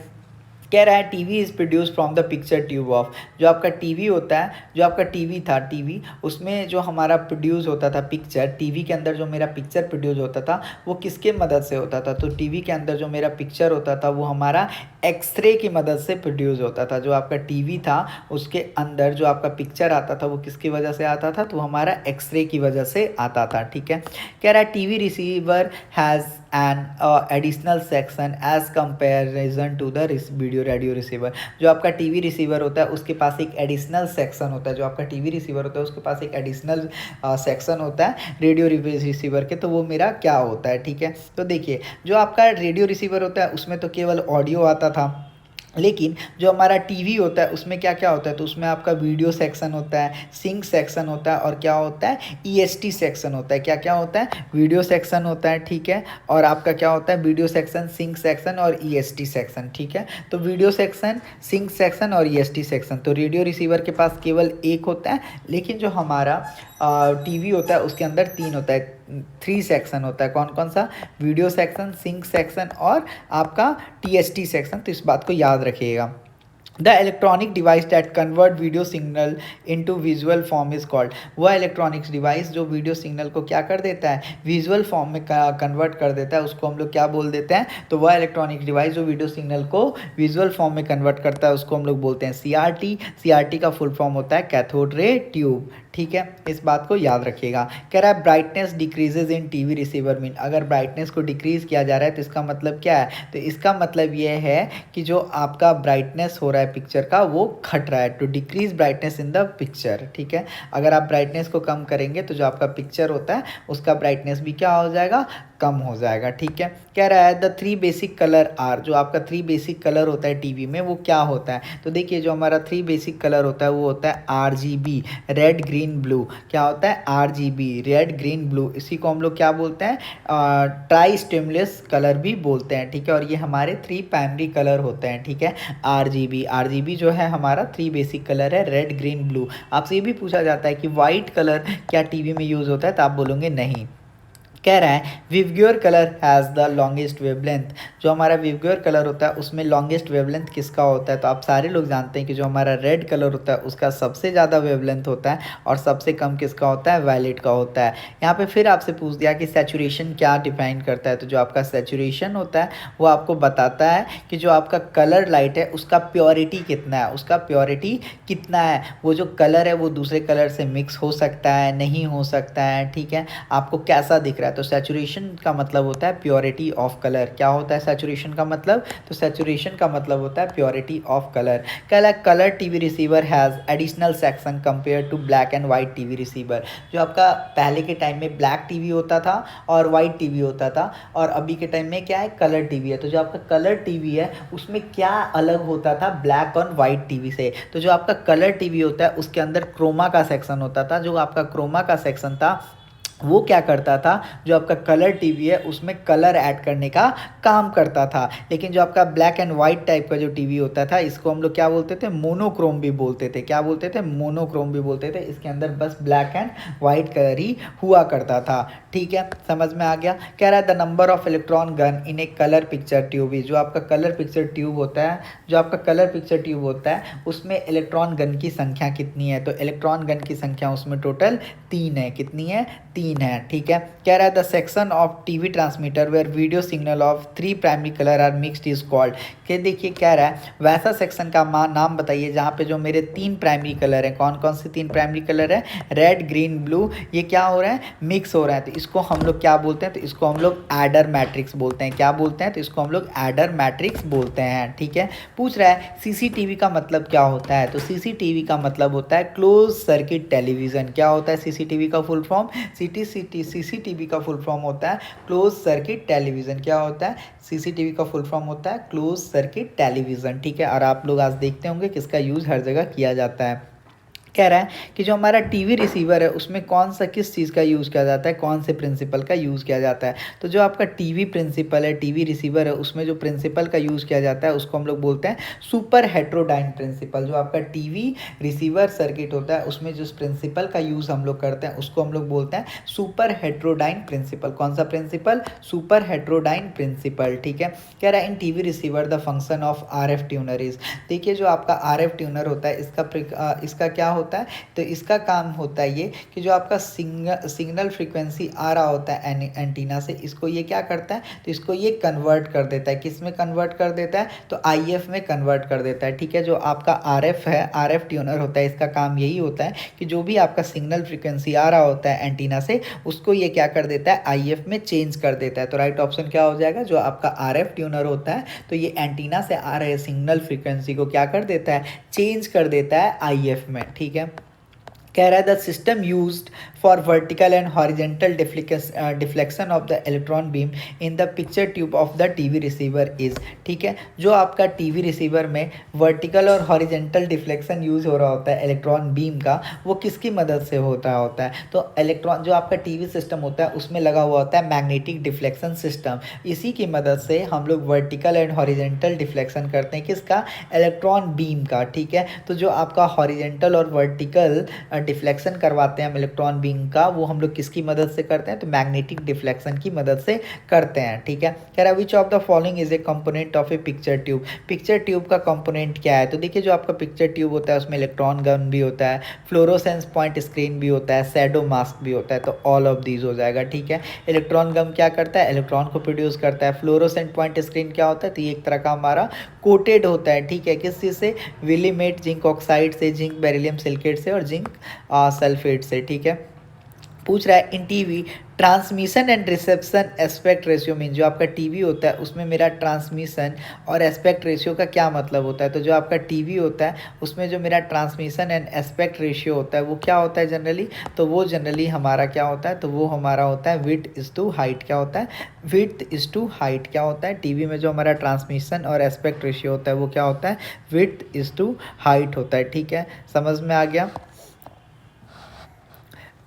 कह रहा है TV is produce from the picture tube of. जो आपका टीवी होता है, जो आपका टीवी था, टीवी उसमें जो हमारा प्रोड्यूस होता था पिक्चर, टीवी के अंदर जो मेरा पिक्चर प्रोड्यूस होता था वो किसके मदद से होता था, तो टीवी के अंदर जो मेरा पिक्चर होता था वो हमारा एक्सरे की मदद से प्रोड्यूस होता था। जो आपका टीवी था उसके अंदर जो आपका पिक्चर आता था वो किसकी वजह से आता था, तो हमारा एक्सरे की वजह से आता था। ठीक है, कह रहा है TV receiver has an additional section as comparison to the video radio receiver. जो आपका टीवी रिसीवर होता है उसके पास एक एडिशनल सेक्शन होता है। जो आपका टीवी रिसीवर होता है उसके पास एक एडिशनल सेक्शन होता है रेडियो रिसीवर के, तो वो मेरा क्या होता है। ठीक है, तो देखिए जो आपका रेडियो रिसीवर होता है उसमें तो केवल ऑडियो आता था, लेकिन जो हमारा टीवी होता है उसमें क्या क्या होता है, तो उसमें आपका वीडियो सेक्शन होता है, सिंक सेक्शन होता है, और क्या होता है, ईएसटी सेक्शन होता है। क्या क्या होता है, वीडियो सेक्शन होता है, ठीक है, और आपका क्या होता है, वीडियो सेक्शन, सिंक सेक्शन और ईएसटी सेक्शन। ठीक है, तो वीडियो सेक्शन, सिंक सेक्शन और ईएसटी सेक्शन। तो रेडियो रिसीवर के पास केवल एक होता है, लेकिन जो हमारा टीवी होता है उसके अंदर 3 होता है, 3 सेक्शन होता है। कौन कौन सा, वीडियो सेक्शन, सिंक सेक्शन और आपका टीएसटी सेक्शन। तो इस बात को याद रखिएगा। The electronic device that convert video signal into visual form is called. वह इलेक्ट्रॉनिक्स डिवाइस जो वीडियो सिग्नल को क्या कर देता है, विजुअल फॉर्म में कन्वर्ट कर देता है, उसको हम लोग क्या बोल देते हैं, तो वह इलेक्ट्रॉनिक डिवाइस जो वीडियो सिग्नल को विजुअल फॉर्म में कन्वर्ट करता है उसको हम लोग बोलते हैं सीआरटी। सीआरटी का फुल फॉर्म होता है कैथोड रे ट्यूब। ठीक है, इस बात को याद रखिएगा। कह रहा है ब्राइटनेस डिक्रीजेज इन टीवी रिसीवर मीन, अगर ब्राइटनेस को डिक्रीज किया जा रहा है तो इसका मतलब क्या है, तो इसका मतलब ये है कि जो आपका ब्राइटनेस हो रहा है पिक्चर का वो घट रहा है, to decrease brightness in the picture. ठीक है, अगर आप ब्राइटनेस को कम करेंगे तो जो आपका पिक्चर होता है उसका ब्राइटनेस भी क्या हो जाएगा, कम हो जाएगा। ठीक है, कह रहा है द 3 बेसिक कलर आर, जो आपका 3 बेसिक कलर होता है टीवी में वो क्या होता है, तो देखिए जो हमारा 3 बेसिक कलर होता है वो होता है RGB, रेड ग्रीन ब्लू। क्या होता है, RGB, रेड ग्रीन ब्लू। इसी को हम लोग क्या बोलते हैं, ट्राई स्टिमुलस कलर भी बोलते हैं। ठीक है, और ये हमारे 3 प्राइमरी कलर होते हैं। ठीक है, RGB जो है हमारा 3 बेसिक कलर है, रेड ग्रीन ब्लू। आपसे ये भी पूछा जाता है कि वाइट कलर क्या टीवी में यूज़ होता है, तो आप बोलोगे नहीं। कह रहा है विवग्योर colour has the longest wavelength, जो हमारा विवग्योर कलर होता है उसमें लॉन्गेस्ट वेवलेंथ किसका होता है, तो आप सारे लोग जानते हैं कि जो हमारा रेड कलर होता है उसका सबसे ज़्यादा वेवलेंथ होता है और सबसे कम किसका होता है, वायलेट का होता है। यहाँ पे फिर आपसे पूछ दिया कि सैचुरेशन क्या डिफाइन करता है, तो जो आपका सैचुरेशन होता है वो आपको बताता है कि जो आपका कलर लाइट है उसका प्योरिटी कितना है, उसका प्योरिटी कितना है, वो जो कलर है वो दूसरे कलर से मिक्स हो सकता है, नहीं हो सकता है। ठीक है, आपको कैसा दिख रहा है, तो सैचुरेशन का मतलब होता है प्योरिटी ऑफ कलर। क्या होता है सैचुरेशन का मतलब, तो सैचुरेशन का मतलब होता है प्योरिटी ऑफ कलर। कहला colour TV receiver has additional section compare to black and white TV receiver. जो आपका पहले के टाइम में ब्लैक टीवी होता था और वाइट टीवी होता था, और अभी के टाइम में क्या है, कलर टीवी है। तो जो आपका कलर टीवी है उसमें क्या अलग होता था ब्लैक और वाइट टीवी से, तो जो आपका कलर टीवी होता है उसके अंदर क्रोमा का सेक्शन होता था। जो आपका क्रोमा का सेक्शन था वो क्या करता था, जो आपका कलर टीवी है उसमें कलर ऐड करने का काम करता था। लेकिन जो आपका ब्लैक एंड वाइट टाइप का जो टीवी होता था इसको हम लोग क्या बोलते थे, मोनोक्रोम भी बोलते थे। क्या बोलते थे, मोनोक्रोम भी बोलते थे। इसके अंदर बस ब्लैक एंड वाइट कलर ही हुआ करता था। ठीक है, समझ में आ गया। कह रहा है the number of electron gun in A colour picture tube is, जो आपका कलर पिक्चर ट्यूब होता है, जो आपका कलर पिक्चर ट्यूब होता है उसमें इलेक्ट्रॉन गन की संख्या कितनी है, तो इलेक्ट्रॉन गन की संख्या उसमें टोटल 3 है। कितनी है, 3 है। ठीक है, कह रहा है the section of TV transmitter where video signal of 3 primary colour are mixed is called. कि देखिए कह रहा है वैसा सेक्शन का नाम बताइए जहाँ पे जो मेरे 3 प्राइमरी कलर हैं, कौन कौन से 3 प्राइमरी कलर है, रेड ग्रीन ब्लू, ये क्या हो रहा है, मिक्स हो रहा है। तो इसको हम लोग क्या बोलते हैं, तो इसको हम लोग एडर मैट्रिक्स बोलते हैं। क्या बोलते हैं, तो इसको हम लोग एडर मैट्रिक्स बोलते हैं। ठीक है, पूछ रहा है सीसीटीवी का मतलब क्या होता है, तो सीसीटीवी का मतलब होता है क्लोज सर्किट टेलीविज़न। क्या होता है सीसीटीवी का फुल फॉर्म, सीसीटीवी का फुल फॉर्म होता है क्लोज सर्किट टेलीविज़न। क्या होता है, सीसीटीवी का फुल फॉर्म होता है क्लोज सर्किट टेलीविज़न। ठीक है, और आप लोग आज देखते होंगे कि इसका यूज़ हर जगह किया जाता है। कह रहा है कि जो हमारा टीवी रिसीवर है उसमें कौन सा किस चीज़ का यूज़ किया जाता है, कौन से प्रिंसिपल का यूज़ किया जाता है, तो जो आपका टीवी प्रिंसिपल है, टीवी रिसीवर है, उसमें जो प्रिंसिपल का यूज़ किया जाता है उसको हम लोग बोलते हैं सुपर हेट्रोडाइन प्रिंसिपल। जो आपका टीवी रिसीवर सर्किट होता है उसमें जिस प्रिंसिपल का यूज़ हम लोग करते हैं उसको हम लोग बोलते हैं सुपर हेट्रोडाइन प्रिंसिपल। कौन सा प्रिंसिपल, सुपर हेट्रोडाइन प्रिंसिपल। ठीक है, कह रहा है in TV receiver the function of RF tuner is, देखिए जो आपका RF ट्यूनर होता है इसका क्या होता है, तो इसका काम होता है ये कि जो आपका सिग्नल फ्रीक्वेंसी आ रहा होता है एंटीना से, इसको ये क्या करता है, तो इसको ये कन्वर्ट कर देता है। किस में कन्वर्ट कर देता है, तो IF में कन्वर्ट कर देता है। ठीक है, जो आपका RF है, RF ट्यूनर होता है, इसका काम यही होता है कि जो भी आपका सिग्नल फ्रीक्वेंसी आ रहा होता है एंटीना से उसको ये क्या कर देता है, IF में चेंज कर देता है। तो राइट ऑप्शन क्या हो जाएगा, जो आपका RF ट्यूनर होता है तो ये एंटीना से आ रहे सिग्नल फ्रीक्वेंसी को क्या कर देता है, चेंज कर देता है IF में। ठीक है, कह रहा है the system used for vertical and horizontal deflection of the electron beam in the picture tube of the TV receiver is. ठीक है, जो आपका टीवी रिसीवर में वर्टिकल और हॉरिजेंटल डिफ्लेक्शन यूज़ हो रहा होता है इलेक्ट्रॉन बीम का, वो किसकी मदद से होता है, तो इलेक्ट्रॉन जो आपका टीवी सिस्टम होता है उसमें लगा हुआ होता है मैग्नेटिक डिफ्लेक्शन सिस्टम। इसी की मदद से हम लोग वर्टिकल एंड हॉरिजेंटल डिफ्लेक्शन करते हैं, किसका, इलेक्ट्रॉन बीम का। ठीक है, तो जो आपका हॉरिजेंटल और वर्टिकल डिफ्लेक्शन करवाते हैं हम इलेक्ट्रॉन बीम का, वो हम लोग किसकी मदद से करते हैं, तो मैग्नेटिक डिफ्लेक्शन की मदद से करते हैं। ठीक है, कह रहा है विच of the following is a component of A picture tube. Picture tube का कंपोनेंट क्या है, तो देखिए जो आपका पिक्चर ट्यूब होता है उसमें इलेक्ट्रॉन गन भी होता है, फ्लोरोसेंस पॉइंट स्क्रीन भी होता है, शैडो मास्क भी होता है, तो ऑल ऑफ दीज हो जाएगा। ठीक है, इलेक्ट्रॉन गन क्या करता है, इलेक्ट्रॉन को प्रोड्यूस करता है। फ्लोरोसेंट पॉइंट स्क्रीन क्या होता है, तो ये एक तरह का हमारा कोटेड होता है। ठीक है, किस चीज़ से, विलीमेट जिंक ऑक्साइड से, जिंक बेरिलियम सिलिकेट से और जिंक सल्फेट से। ठीक है, पूछ रहा है in TV transmission and reception aspect ratio mean, जो आपका टीवी होता है उसमें मेरा ट्रांसमिशन और एस्पेक्ट रेशियो का क्या मतलब होता है, तो जो आपका टीवी होता है उसमें जो मेरा ट्रांसमिशन एंड एस्पेक्ट रेशियो होता है वो क्या होता है जनरली, तो वो जनरली हमारा क्या होता है, तो वो हमारा होता है विड्थ इज टू हाइट। क्या होता है, विड्थ इज टू हाइट। क्या होता है, टीवी में जो हमारा ट्रांसमिशन और एस्पेक्ट रेशियो होता है वो क्या होता है, विड्थ इज टू हाइट होता है। ठीक है, समझ में आ गया।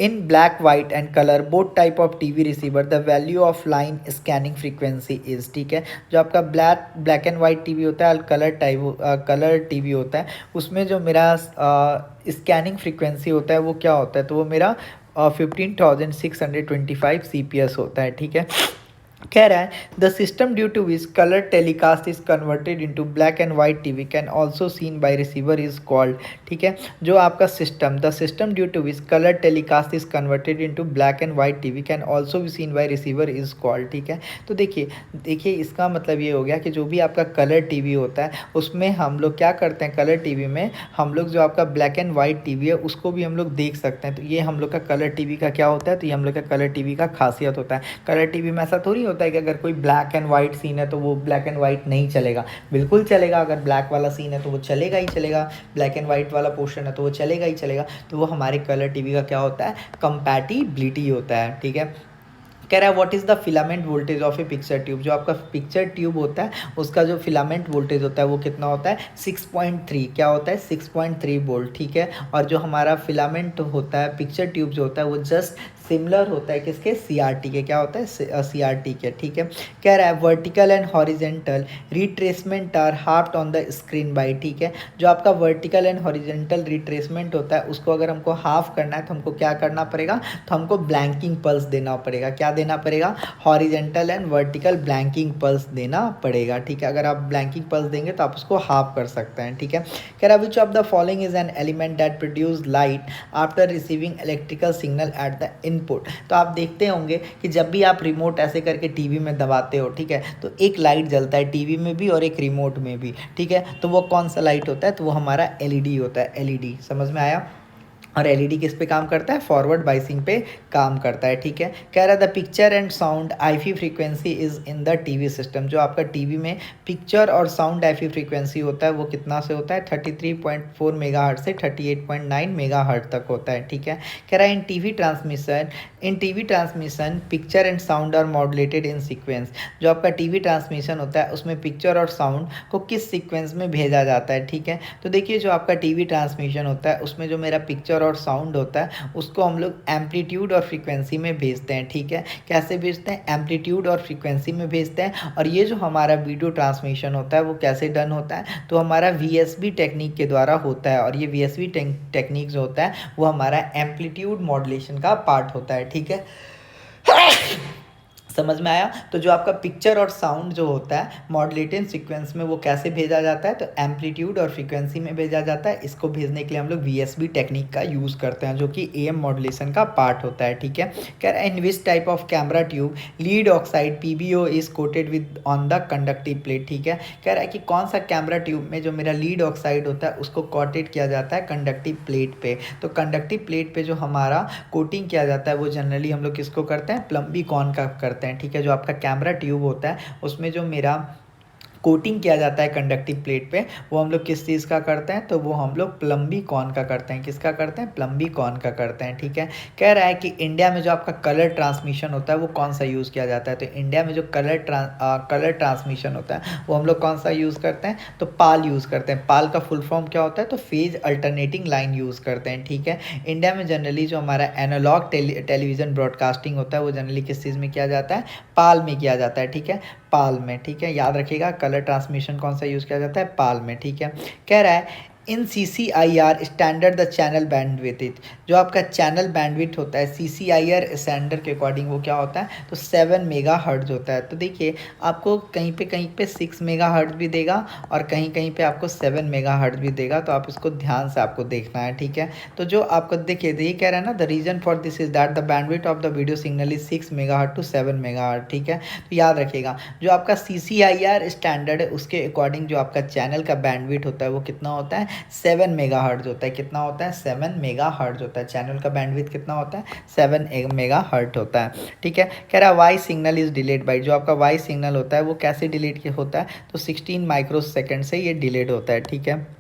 In black, white and color both type of TV receiver the value of line scanning frequency is, ठीक है, जो आपका ब्लैक एंड वाइट टीवी होता है और कलर टीवी होता है उसमें जो मेरा स्कैनिंग फ्रीक्वेंसी होता है वो क्या होता है, तो वो मेरा 15,625 CPS होता है। ठीक है, कह रहा है the system due to which colour telecast is converted into black and white TV can also seen by receiver is called. ठीक है, जो आपका system, the system due to which colour telecast is converted into black and white TV can also be seen by receiver is called. ठीक है, तो देखिए इसका मतलब ये हो गया कि जो भी आपका कलर टीवी होता है उसमें हम लोग क्या करते हैं, कलर टीवी में हम लोग जो आपका ब्लैक एंड वाइट टीवी है उसको भी हम लोग देख सकते हैं। तो ये हम लोग का कलर टीवी का क्या होता है, तो ये हम लोग का कलर टीवी का खासियत होता है। कलर टीवी में ऐसा थोड़ी होता है कि अगर कोई ब्लैक एंड वाइट सीन है तो वो ब्लैक एंड वाइट नहीं चलेगा, बिल्कुल चलेगा। अगर ब्लैक वाला सीन है तो वो चलेगा ही चलेगा, ब्लैक एंड वाइट वाला पोर्शन है तो वो चलेगा ही चलेगा। तो वो हमारे कलर टीवी का क्या होता है, कंपैटिबिलिटी होता है। ठीक है, कह रहा है what is the filament voltage of A picture tube, जो आपका पिक्चर ट्यूब होता है उसका जो फिलामेंट वोल्टेज होता है वो कितना होता है, 6.3। क्या होता है, 6.3 वोल्ट। ठीक है, और जो हमारा फिलामेंट होता है पिक्चर ट्यूब जो होता है वो जस्ट सिमिलर होता है किसके, CRT के। क्या होता है, CRT के। ठीक है, कह रहा है vertical and horizontal retracement are halved on the screen by. ठीक है, जो आपका वर्टिकल एंड हॉरिजेंटल रिट्रेसमेंट होता है उसको अगर हमको हाफ करना है तो हमको क्या करना पड़ेगा, तो हमको ब्लैंकिंग पल्स देना पड़ेगा। क्या देना पड़ेगा, horizontal and vertical blanking pulse देना पड़ेगा। ठीक है, अगर आप ब्लैंकिंग पल्स देंगे तो आप उसको हाफ कर सकते हैं। ठीक है, कह रहा है विच of the following is an element that produce light after receiving electrical signal at the input. तो आप देखते होंगे कि जब भी आप रिमोट ऐसे करके टीवी में दबाते हो, ठीक है, तो एक लाइट जलता है टीवी में भी और एक रिमोट में भी। ठीक है, तो वो कौन सा लाइट होता है, तो वो हमारा LED होता है, LED। समझ में आया। और LED किस पे काम करता है, फॉरवर्ड बाइसिंग पे काम करता है। ठीक है, कह रहा है the picture and sound IF frequency is in the TV system, जो आपका टीवी में पिक्चर और साउंड IF फ्रीक्वेंसी होता है वो कितना से होता है, 33.4 मेगाहर्ट्ज से 38.9 मेगाहर्ट्ज तक होता है। ठीक है, कह रहा है in TV transmission picture and sound are modulated in sequence, जो आपका टीवी ट्रांसमिशन होता है उसमें पिक्चर और साउंड को किस सीक्वेंस में भेजा जाता है। ठीक है, तो देखिए जो आपका टीवी ट्रांसमिशन होता है उसमें जो मेरा पिक्चर और साउंड होता है उसको हम लोग एम्पलीट्यूड और फ्रीक्वेंसी में भेजते हैं। ठीक है, कैसे भेजते हैं, एम्पलीट्यूड और फ्रीक्वेंसी में भेजते हैं। और ये जो हमारा वीडियो ट्रांसमिशन होता है वो कैसे डन होता है, तो हमारा VSB टेक्निक के द्वारा होता है। और ये VSB टेक्निक जो होता है वो हमारा एम्पलीट्यूड मॉड्यूलेशन का पार्ट होता है। ठीक है, समझ में आया। तो जो आपका पिक्चर और साउंड जो होता है मॉड्यूलेटेड सीक्वेंस में वो कैसे भेजा जाता है, तो एम्पलीट्यूड और फ्रीक्वेंसी में भेजा जाता है। इसको भेजने के लिए हम लोग VSB टेक्निक का यूज़ करते हैं जो कि AM मॉड्यूलेशन का पार्ट होता है। ठीक है, कह रहा है in which type of camera tube lead oxide PBO is coated with on the conductive plate. ठीक है, कह रहा है कि कौन सा कैमरा ट्यूब में जो मेरा लीड ऑक्साइड होता है उसको कोटेड किया जाता है कंडक्टिव प्लेट पे। तो कंडक्टिव प्लेट पे जो हमारा कोटिंग किया जाता है वो जनरली हम लोग किसको करते हैं, प्लम्बीकॉन का करते हैं। ठीक है, जो आपका कैमरा ट्यूब होता है उसमें जो मेरा कोटिंग किया जाता है कंडक्टिव प्लेट पे वो हम लोग किस चीज़ का करते हैं, तो वो हम लोग प्लम्बीकॉन का करते हैं। किसका करते हैं, प्लम्बीकॉन का करते हैं। ठीक है, कह रहा है कि इंडिया में जो आपका कलर ट्रांसमिशन होता है वो कौन सा यूज़ किया जाता है, तो इंडिया में जो कलर ट्रांसमिशन होता है वो हम लोग कौन सा यूज़ करते हैं, तो पाल यूज़ करते हैं। पाल का फुल फॉर्म क्या होता है, तो फेज अल्टरनेटिंग लाइन यूज़ करते हैं। ठीक है, इंडिया में जनरली जो हमारा एनालॉग टेलीविज़न ब्रॉडकास्टिंग होता है वो जनरली किस चीज़ में किया जाता है, पाल में किया जाता है। ठीक है, पाल में। ठीक है, याद रखिएगा कलर ट्रांसमिशन कौन सा यूज़ किया जाता है, पाल में। ठीक है, कह रहा है इन CCIR standard the channel bandwidth, जो आपका चैनल बैंडविड्थ होता है CCIR स्टैंडर्ड के अकॉर्डिंग वो क्या होता है, तो 7 मेगा हर्ट्ज होता है। तो देखिए आपको कहीं पे 6 मेगा हर्ट्ज भी देगा और कहीं कहीं पे आपको 7 मेगा हर्ट्ज भी देगा, तो आप इसको ध्यान से आपको देखना है, ठीक है। तो जो आपको देखिए ये कह रहा है ना, the reason for this is that the bandwidth of the video signal is 6 megahertz to 7 megahertz, ठीक है। तो याद रखिएगा जो आपका CCIR स्टैंडर्ड है उसके अकॉर्डिंग जो आपका चैनल का बैंडविड्थ होता है वो कितना होता है, 7 मेगाहर्ट्ज होता है। कितना होता है, 7 मेगाहर्ट्ज होता है। चैनल का बैंडविड्थ कितना होता है, 7 मेगाहर्ट्ज होता है, ठीक है। कह रहा है Y signal is delayed by, जो आपका वाई सिग्नल होता है वो कैसे डिलीट होता है, तो 16 माइक्रोसेकंड से ये डिलेड होता है, ठीक है।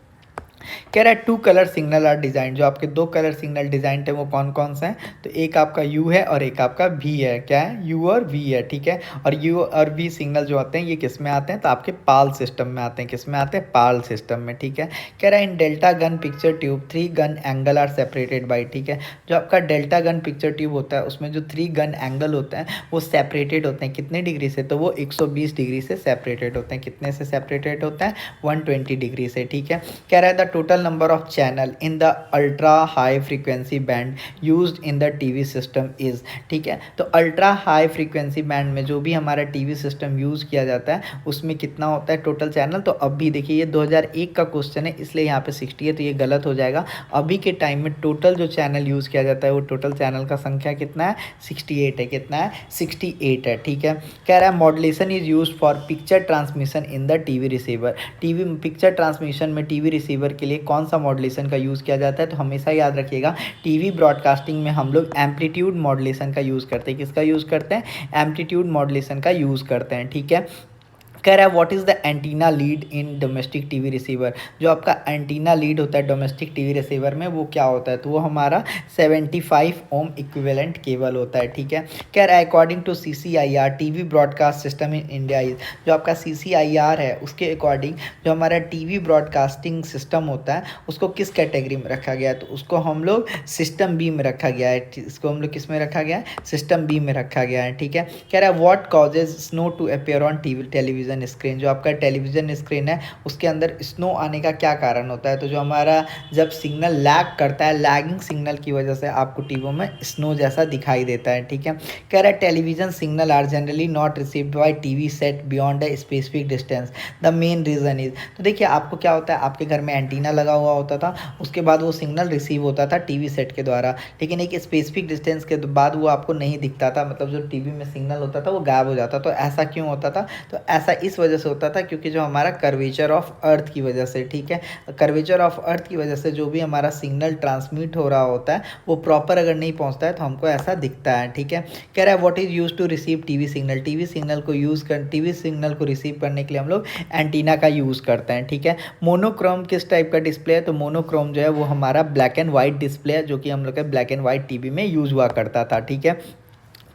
कह रहा है 2 कलर सिग्नल आर डिजाइन, जो आपके 2 कलर सिग्नल डिजाइन थे वो कौन कौन से हैं, तो एक आपका U है और एक आपका V है। क्या है, U और V है, ठीक है। और U और V सिग्नल जो आते हैं ये किस में आते हैं, तो आपके पाल सिस्टम में आते हैं। किस में आते हैं, पाल सिस्टम में, ठीक है। कह रहा है in delta gun picture tube 3 gun angle are separated by, ठीक है। जो आपका डेल्टा गन पिक्चर ट्यूब होता है उसमें जो 3 गन एंगल होते हैं वो सेपरेटेड होते हैं कितने डिग्री से, तो वो 120 डिग्री से सेपरेटेड होते हैं। कितने से सेपरेटेड होता है, 120 डिग्री से, ठीक है। कह रहा है the total number of channel in the ultra high frequency band used in the TV system is, ठीक है। तो अल्ट्रा हाई फ्रीक्वेंसी बैंड में जो भी हमारा टीवी सिस्टम यूज़ किया जाता है उसमें कितना होता है टोटल चैनल, तो अब भी देखिए ये 2001 का क्वेश्चन है इसलिए यहाँ पे 60 है, तो ये गलत हो जाएगा। अभी के टाइम में टोटल जो चैनल यूज़ किया जाता है वो टोटल चैनल का संख्या कितना है, 68 है। कितना है, 68 है, ठीक है। कह रहा है modulation is use for picture transmission in the TV receiver, TV picture transmission में टीवी रिसीवर के लिए कौन सा मॉड्यूलेशन का यूज़ किया जाता है, तो हमेशा याद रखिएगा टीवी ब्रॉडकास्टिंग में हम लोग एम्पलीट्यूड मॉड्यूलेशन का यूज़ करते हैं। किसका यूज़ करते हैं, एम्पलीट्यूड मॉड्यूलेशन का यूज़ करते हैं, ठीक है। कह रहा है what is the antenna lead in domestic TV receiver, जो आपका एंटीना लीड होता है डोमेस्टिक टीवी रिसीवर में वो क्या होता है, तो वो हमारा 75 ओम इक्विवेलेंट केबल होता है, ठीक है। कह रहा है according to CCIR TV broadcast system in India is, जो आपका CCIR है उसके अकॉर्डिंग जो हमारा टीवी ब्रॉडकास्टिंग सिस्टम होता है उसको किस कैटेगरी में रखा गया है, तो उसको हम लोग सिस्टम बी में रखा गया है। इसको हम लोग किस में रखा गया है, सिस्टम बी में रखा गया है, ठीक है। कह रहा है what causes snow to appear on television screen, जो आपका टेलीविजन स्क्रीन है उसके अंदर स्नो आने का क्या कारण होता है, तो जो हमारा जब सिग्नल लैग करता है लैगिंग सिग्नल की वजह से आपको टीवी में स्नो जैसा दिखाई देता है, ठीक है। कह रहा है television signal are generally not received by TV set beyond a specific distance, the main reason is, तो देखिए आपको क्या होता है, आपके घर में एंटीना लगा हुआ होता था उसके बाद वो सिग्नल रिसीव होता था टीवी सेट के द्वारा, लेकिन एक स्पेसिफिक डिस्टेंस के बाद वो आपको नहीं दिखता था, मतलब जो टीवी में सिग्नल होता था वो गायब हो जाता। तो ऐसा क्यों होता था, तो ऐसा इस वजह से होता था क्योंकि जो हमारा कर्वेचर ऑफ अर्थ की वजह से, ठीक है, कर्वेचर ऑफ अर्थ की वजह से जो भी हमारा सिग्नल ट्रांसमिट हो रहा होता है वो प्रॉपर अगर नहीं पहुंचता है तो हमको ऐसा दिखता है, ठीक है। कह रहा है what is use to receive TV signal, TV signal को रिसीव करने के लिए हम लोग एंटीना का यूज़ करते हैं, ठीक है। मोनोक्रोम किस टाइप का डिस्प्ले है, तो मोनोक्रोम जो है वो हमारा ब्लैक एंड व्हाइट डिस्प्ले है जो कि हम लोग के ब्लैक एंड व्हाइट टीवी में यूज़ हुआ करता था, ठीक है।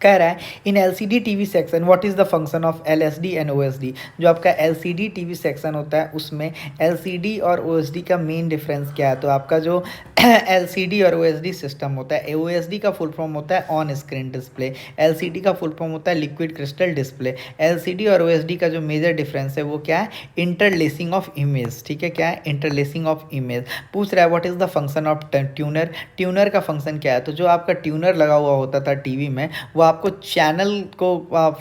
कह रहा है इन LCD TV section what is the function of LSD and OSD, जो आपका LCD टीवी सेक्शन होता है उसमें LCD और OSD का मेन डिफरेंस क्या है, तो आपका जो LCD और OSD सिस्टम होता है, OSD का फुल फॉर्म होता है ऑन स्क्रीन डिस्प्ले, LCD का फुल फॉर्म होता है लिक्विड क्रिस्टल डिस्प्ले। LCD और OSD का जो मेजर डिफरेंस है वो क्या है, इंटरलेसिंग ऑफ इमेज, ठीक है। क्या है, इंटरलेसिंग ऑफ इमेज। पूछ रहा है what is the function of tuner, tuner का फंक्शन क्या है, तो जो आपका ट्यूनर लगा हुआ होता था टीवी में वो आपको चैनल को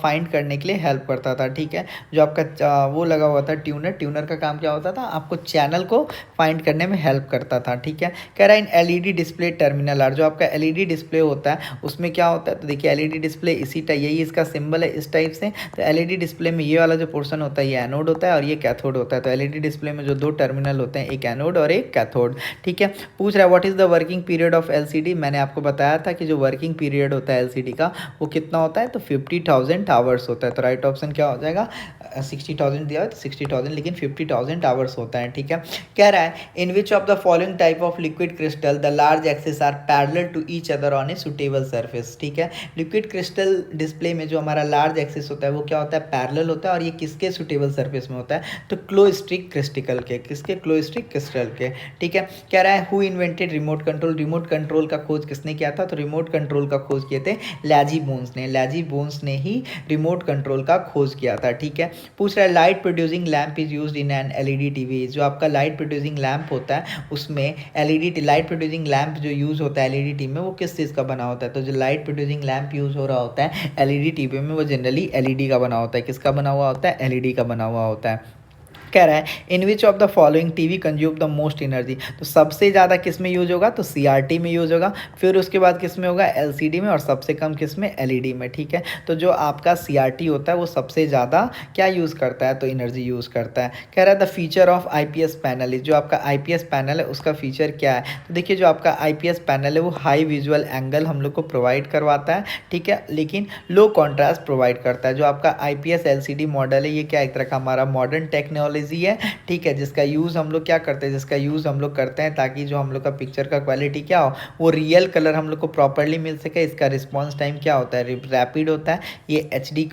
फाइंड करने के लिए हेल्प करता था, ठीक है। जो आपका वो लगा हुआ था ट्यूनर, ट्यूनर का काम क्या होता था, आपको चैनल को फाइंड करने में हेल्प करता था, ठीक है। कह रहा है इन LED डिस्प्ले टर्मिनल आर, जो आपका LED डिस्प्ले होता है उसमें क्या होता है, तो देखिए LED डिस्प्ले इसी टाइप, यही इसका सिंबल है इस टाइप से। तो LED डिस्प्ले में ये वाला जो पोर्शन होता है ये एनोड होता है और ये कैथोड होता है। तो LED डिस्प्ले में जो 2 टर्मिनल होते हैं, एक एनोड और एक कैथोड, ठीक है। पूछ रहा है what is the working period of LCD, मैंने आपको बताया था कि जो वर्किंग पीरियड होता है LCD का वो कितना होता है, तो 50,000 आवर्स होता है। तो राइट ऑप्शन क्या हो जाएगा, 60,000 दिया है तो 60,000 लेकिन 50,000 आवर्स होता है, ठीक है। कह रहा है in which of the following type of liquid liquid crystal the large axis are parallel to each other on a suitable surface. ठीक है, लिक्विड क्रिस्टल डिस्प्ले में जो हमारा लार्ज एक्सिस होता है वो क्या होता है, पैरेलल होता है, और ये किसके सुटेबल सरफेस में होता है, तो क्लोस्ट्रिक क्रिस्टिकल के, किसके, क्लोस्ट्रिक क्रिस्टल के। ठीक है, कह रहा है who invented remote control, remote control का खोज किसने किया था, तो रिमोट कंट्रोल का खोज किए थे लैजी बोन्स ने, लैजी बोन्स ने ही रिमोट कंट्रोल का खोज किया था। ठीक है, पूछ रहा है light producing lamp is used in an LED TV. जो आपका लाइट प्रोड्यूसिंग लैंप होता है उसमें एलईडी लाइट प्रोड्यूसिंग लैंप जो यूज़ होता है एलईडी टीवी में वो किस चीज़ का बना होता है, तो जो लाइट प्रोड्यूसिंग लैंप यूज़ हो रहा होता है एलईडी टीवी में वो जनरली एलईडी का बना होता है। किसका बना हुआ होता है, एलईडी का बना हुआ होता है। कह रहा है in which of the following TV consume the most energy, तो सबसे ज़्यादा किस में यूज होगा, तो सीआरटी में यूज होगा, फिर उसके बाद किस में होगा, एलसीडी में, और सबसे कम किस में, एलईडी में। ठीक है, तो जो आपका सीआरटी होता है वो सबसे ज़्यादा क्या यूज़ करता है, तो एनर्जी यूज़ करता है। कह रहा है the feature of IPS panel, जो आपका आईपीएस पैनल है उसका फीचर क्या है, तो देखिए जो आपका आईपीएस पैनल है वो हाई विजुअल एंगल हम लोग को प्रोवाइड करवाता है। ठीक है, लेकिन लो कॉन्ट्रास्ट प्रोवाइड करता है। जो आपका आईपीएस एलसीडी मॉडल है ये क्या एक तरह का हमारा मॉडर्न टेक्नोलॉजी है। ठीक है, जिसका यूज़ हम लोग क्या करते हैं, जिसका यूज़ हम लोग करते हैं ताकि जो हम लोग का पिक्चर का क्वालिटी क्या हो, वो रियल कलर हम लोग को प्रॉपरली मिल सके। इसका रिस्पॉन्स टाइम क्या होता है, रैपिड होता है। ये एचडी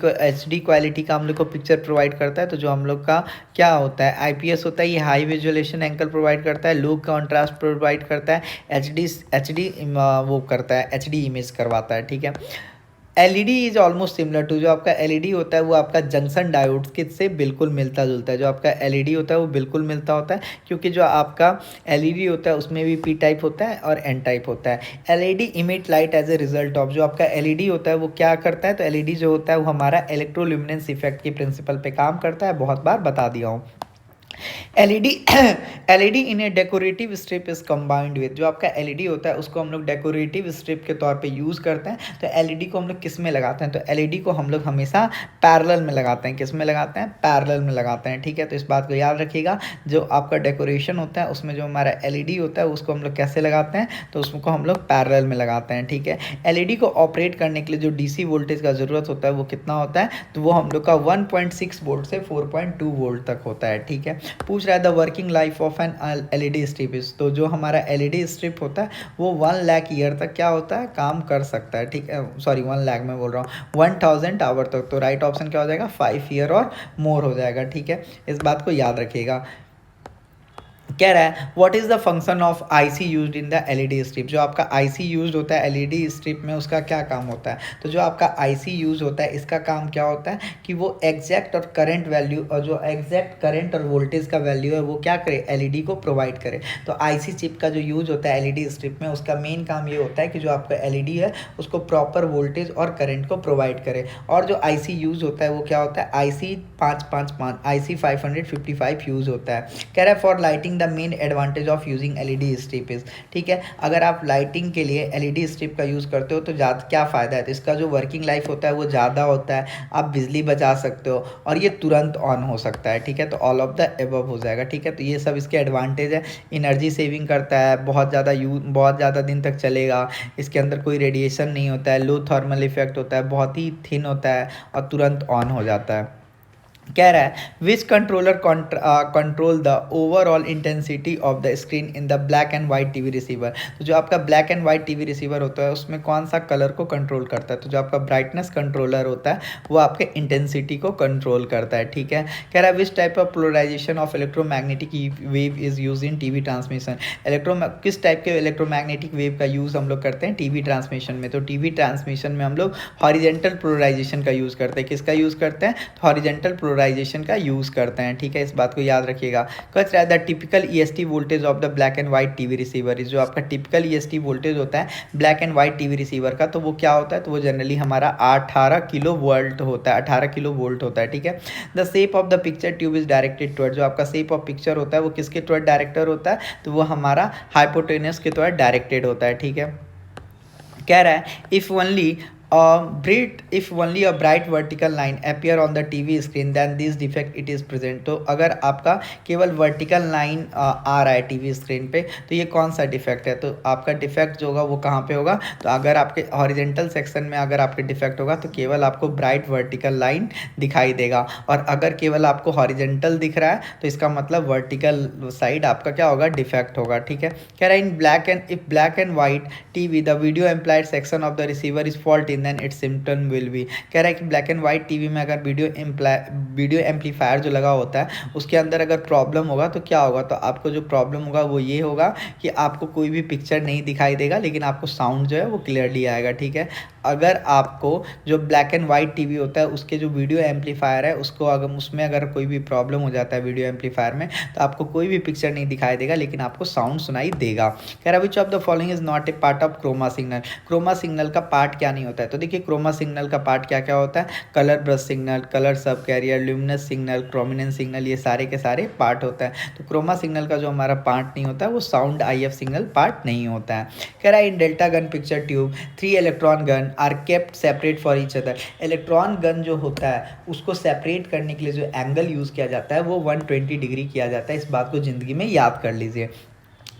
क्वालिटी का हम लोग को पिक्चर प्रोवाइड करता है। तो जो हम लोग का क्या होता है आईपीएस होता है ये हाई विजुअलेशन एंगल प्रोवाइड करता है, लो कॉन्ट्रास्ट प्रोवाइड करता है, एचडी वो करता है, एचडी इमेज करवाता है। ठीक है, LED is almost similar to, जो आपका एलईडी होता है वो आपका जंक्शन डायोड के से बिल्कुल मिलता जुलता है। जो आपका एलईडी होता है वो बिल्कुल मिलता होता है, क्योंकि जो आपका एलईडी होता है उसमें भी पी टाइप होता है और एन टाइप होता है। LED emit light as a result of, जो आपका एलईडी होता है वो क्या करता है, तो एलईडी जो होता है वो हमारा इलेक्ट्रोल्यूमिनेंस इफेक्ट के प्रिंसिपल पे काम करता है, बहुत बार बता दिया हूँ। LED LED in A decorative strip is combined with, जो आपका एलईडी होता है उसको हम लोग डेकोरेटिव स्ट्रिप के तौर पे यूज़ करते हैं। तो एलईडी को हम लोग किस में लगाते हैं, तो एलईडी को हम लोग हमेशा पैरेलल में लगाते हैं। किस में लगाते हैं, पैरेलल में लगाते हैं। ठीक है, तो इस बात को याद रखिएगा। जो आपका डेकोरेशन होता है उसमें जो हमारा एलईडी होता है उसको हम लोग कैसे लगाते हैं, तो उसको हम लोग पैरेलल में लगाते हैं। ठीक है, एलईडी को ऑपरेट करने के लिए जो डीसी वोल्टेज का ज़रूरत होता है वो कितना होता है, तो वो हम लोग का 1.6 वोल्ट से 4.2 वोल्ट तक होता है। ठीक है, पूछ रहा है the working life of an LED strip is, तो जो हमारा एलईडी स्ट्रिप होता है वो 1 लाख ईयर तक क्या होता है, काम कर सकता है। ठीक है, सॉरी 1 लाख में बोल रहा हूँ, 1000 आवर तक। तो राइट ऑप्शन क्या हो जाएगा, 5 ईयर और मोर हो जाएगा। ठीक है, इस बात को याद रखिएगा। कह रहा है what is the function of IC used in the LED strip, जो आपका आईसी यूज्ड होता है एलईडी स्ट्रिप में उसका क्या काम होता है, तो जो आपका आईसी यूज होता है इसका काम क्या होता है कि वो एग्जैक्ट और करंट वैल्यू, और जो एग्जैक्ट करंट और वोल्टेज का वैल्यू है वो क्या करे, एलईडी को प्रोवाइड करे। तो आईसी चिप का जो यूज होता है एलईडी स्ट्रिप में उसका मेन काम ये होता है कि जो आपका एलईडी है उसको प्रॉपर वोल्टेज और करंट को प्रोवाइड करे। और जो आईसी यूज होता है वो क्या होता है, आईसी 555 आईसी 555 यूज होता है। कह रहा है for lighting the main advantage of using LED strip is, ठीक है, अगर आप लाइटिंग के लिए एलईडी स्ट्रिप का यूज़ करते हो तो ज़्यादा क्या फ़ायदा है, तो इसका जो वर्किंग लाइफ होता है वो ज़्यादा होता है, आप बिजली बचा सकते हो और ये तुरंत ऑन हो सकता है। ठीक है, तो ऑल ऑफ द एबव हो जाएगा। ठीक है, तो ये सब इसके एडवांटेज है। एनर्जी सेविंग करता है, बहुत ज़्यादा दिन तक चलेगा, इसके अंदर कोई रेडिएशन नहीं होता है, लो थर्मल इफेक्ट होता है, बहुत ही थिन होता है और तुरंत ऑन हो जाता है। कह रहा है which controller control the overall intensity of the screen in the black and white TV receiver, तो जो आपका black and white TV receiver होता है उसमें कौन सा कलर को कंट्रोल करता है, तो जो आपका ब्राइटनेस कंट्रोलर होता है वो आपके इंटेंसिटी को कंट्रोल करता है। ठीक है, कह रहा है which type of polarization of electromagnetic wave is use in TV transmission, किस टाइप के इलेक्ट्रोमैग्नेटिक वेव का यूज़ हम लोग करते हैं टीवी ट्रांसमिशन में, तो टीवी ट्रांसमिशन में हम लोग हॉरिजेंटल पोलराइजेशन का यूज़ करते हैं। किसका यूज़ करते हैं, तो हॉरिजेंटल पोलराइजेशन का यूज़ करते हैं। ठीक है, इस बात को याद रखिएगा। कह रहा है the typical EST voltage of the black and white TV receiver is, जो आपका टिपिकल ईएसटी वोल्टेज होता है black and white TV receiver का, तो वो क्या होता है, तो वो जनरली हमारा 18 किलो वोल्ट होता है, 18 किलो वोल्ट होता है। ठीक है, the shape of the picture tube is directed toward, जो आपका शेप ऑफ पिक्चर होता है वो किसके टुवर्ड डायरेक्टर होता है, तो वो हमारा हाइपोटेनस के टुवर्ड डायरेक्टेड होता है। ठीक है, कह रहा है if only bright if only a bright vertical line appear on the TV screen then this defect it is present. तो अगर आपका केवल वर्टिकल लाइन आ रहा है टीवी स्क्रीन पे तो ये कौन सा डिफेक्ट है? तो आपका डिफेक्ट जो होगा वो कहाँ पे होगा? तो अगर आपके हॉरिजेंटल सेक्शन में अगर आपके डिफेक्ट होगा तो केवल आपको ब्राइट वर्टिकल लाइन दिखाई देगा, और अगर केवल आपको हॉरिजेंटल दिख रहा है तो इसका मतलब वर्टिकल साइड आपका क्या होगा? डिफेक्ट होगा। ठीक है, कह रहा है in black and if black and white TV the video amplifier section of the receiver is fault in then its symptom will be. कह रहा है कि ब्लैक एंड वाइट टीवी में अगर वीडियो एम्पलीफायर जो लगा होता है उसके अंदर अगर प्रॉब्लम होगा तो क्या होगा? तो आपको जो प्रॉब्लम होगा वो ये होगा कि आपको कोई भी पिक्चर नहीं दिखाई देगा, लेकिन आपको साउंड जो है वो क्लियरली आएगा। ठीक है, अगर आपको जो ब्लैक एंड वाइट टीवी होता है उसके जो वीडियो एम्पलीफायर है उसको अगर उसमें अगर कोई भी प्रॉब्लम हो जाता है वीडियो एम्पलीफायर में तो आपको कोई भी पिक्चर नहीं दिखाई देगा, लेकिन आपको साउंड सुनाई देगा। कह रहा which of the following is not a part of chroma signal. Chroma signal का पार्ट क्या नहीं होता है? तो देखिए क्रोमा सिग्नल का पार्ट क्या क्या होता है? Colour burst signal, colour sub carrier, luminance signal, prominence signal, ये सारे के सारे पार्ट होता है। तो क्रोमा सिग्नल का जो हमारा पार्ट नहीं होता है वो साउंड IF सिग्नल पार्ट नहीं होता है। कह रहा है in delta gun picture tube 3 electron gun are kept separate for each other. Electron gun जो होता है उसको सेपरेट करने के लिए जो एंगल यूज़ किया जाता है वो 120 डिग्री किया जाता है। इस बात को ज़िंदगी में याद कर लीजिए,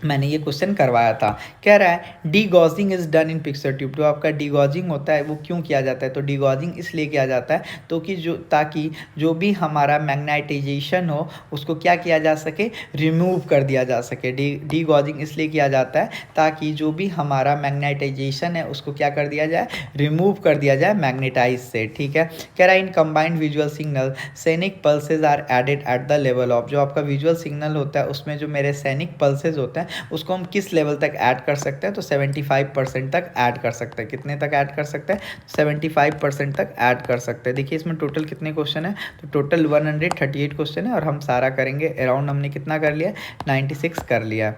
मैंने ये क्वेश्चन करवाया था। कह रहा है D gauging is done in picture tube. जो आपका डी गॉजिंग होता है वो क्यों किया जाता है? तो डी गॉजिंग इसलिए किया जाता है तो कि ताकि जो भी हमारा मैग्नेटाइजेशन हो उसको क्या किया जा सके? रिमूव कर दिया जा सके। डी गॉजिंग इसलिए किया जाता है ताकि जो भी हमारा मैग्नेटाइजेशन है उसको क्या कर दिया जाए? रिमूव कर दिया जाए मैग्नेटाइज से। ठीक है, कह रहा है in combined visual signal sync pulses are added at the level of. जो आपका विजुअल सिग्नल होता है उसमें जो मेरे सैनिक पल्सेज होते हैं उसको हम किस लेवल तक ऐड कर सकते हैं? तो 75% तक ऐड कर सकते हैं। कितने तक ऐड कर सकते हैं? 75% तक ऐड कर सकते हैं। देखिए इसमें टोटल कितने क्वेश्चन है? तो टोटल 138 क्वेश्चन है और हम सारा करेंगे अराउंड हमने कितना कर लिया? 96 कर लिया।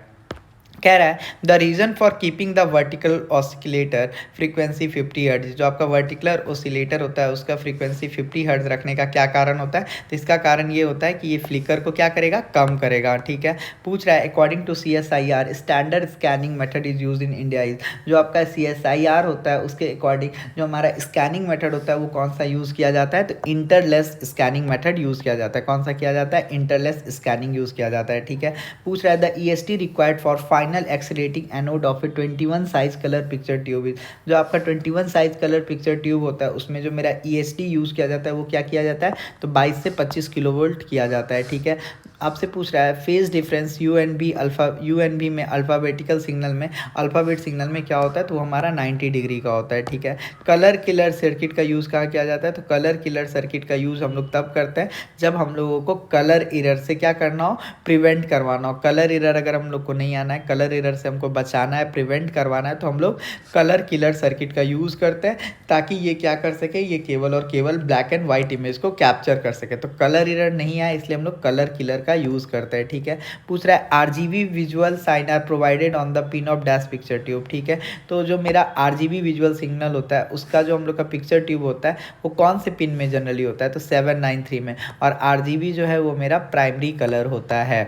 कह रहा है the reason for keeping the vertical oscillator frequency 50 hertz. जो आपका वर्टिकुलर ऑसिलेटर होता है उसका फ्रीक्वेंसी 50 हर्ट्ज रखने का क्या कारण होता है? तो इसका कारण ये होता है कि ये फ्लिकर को क्या करेगा? कम करेगा। ठीक है, पूछ रहा है according to CSIR standard scanning method is use in India is. जो आपका CSIR होता है उसके अकॉर्डिंग जो हमारा स्कैनिंग मेथड होता है वो कौन सा यूज़ किया जाता है? तो इंटरलेस स्कैनिंग मेथड यूज़ किया जाता है। कौन सा किया जाता है? इंटरलेस स्कैनिंग यूज़ किया जाता है। ठीक है, पूछ रहा है the EST required for final accelerating anode of a 21 size colour picture tube. जो आपका 21 साइज कलर पिक्चर ट्यूब होता है उसमें जो मेरा EST यूज़ किया जाता है वो क्या किया जाता है? तो 22 से 25 किलोवोल्ट किया जाता है। ठीक है, आपसे पूछ रहा है फेज डिफरेंस UNB में अल्फ़ाबेटिकल सिग्नल में अल्फ़ाबेट सिग्नल में क्या होता है? तो हमारा 90 डिग्री का होता है। ठीक है, कलर किलर सर्किट का यूज़ कहाँ किया जाता है? तो कलर किलर सर्किट का यूज़ हम लोग तब करते हैं जब हम लोगों को कलर इरर से क्या करना हो? प्रिवेंट करवाना हो। कलर इरर अगर हम लोग को नहीं आना है, कलर इरर से हमको बचाना है, प्रिवेंट करवाना है, तो हम लोग कलर किलर सर्किट का यूज़ करते हैं ताकि ये क्या कर सके? ये केवल और केवल ब्लैक एंड वाइट इमेज को कैप्चर कर सके। तो कलर इरर नहीं आए इसलिए हम लोग कलर किलर का यूज़ करते हैं। ठीक है, पूछ रहा है RGB visual sign are provided on the pin of dash picture tube. ठीक है, तो जो मेरा RGB विजुअल सिग्नल होता है उसका जो हम लोग का पिक्चर ट्यूब होता है वो कौन से पिन में जनरली होता है? तो 793 में, और RGB जो है वो मेरा प्राइमरी कलर होता है।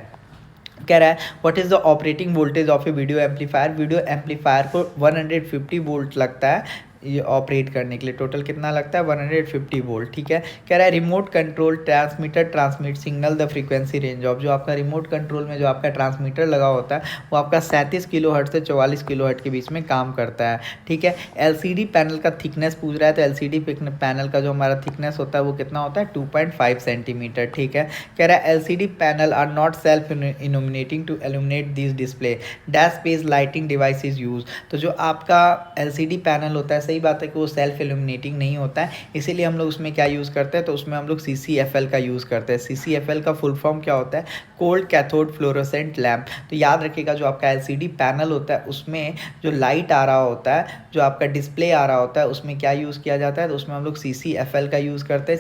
कह रहा है what is the operating voltage of A video amplifier. Video amplifier को 150 वोल्ट लगता है ये ऑपरेट करने के लिए। टोटल कितना लगता है? 150 वोल्ट। ठीक है, कह रहा है remote control transmitter transmit signal the frequency range of. जो आपका रिमोट कंट्रोल में जो आपका ट्रांसमीटर लगा होता है वो आपका 37 किलोहर्ट्ज से 44 किलोहर्ट्ज के बीच में काम करता है। ठीक है, LCD पैनल का थिकनेस पूछ रहा है तो LCD पैनल का जो हमारा थिकनेस होता है वो कितना होता है? 2.5 सेंटीमीटर। ठीक है, कह रहा है LCD panel are not self illuminating to illuminate this display dash based lighting device is use. तो जो आपका LCD पैनल होता है सही बात है कि वो सेल्फ इल्यूमिनेटिंग नहीं होता है, इसीलिए हम लोग उसमें क्या यूज़ करते हैं? तो उसमें हम लोग CCFL का यूज़ करते हैं। CCFL का फुल फॉर्म क्या होता है? Cold cathode fluorescent lamp. तो याद रखिएगा जो आपका LCD पैनल होता है उसमें जो लाइट आ रहा होता है, जो आपका डिस्प्ले आ रहा होता है उसमें क्या यूज़ किया जाता है? तो उसमें हम लोग CCFL का यूज़ करते हैं।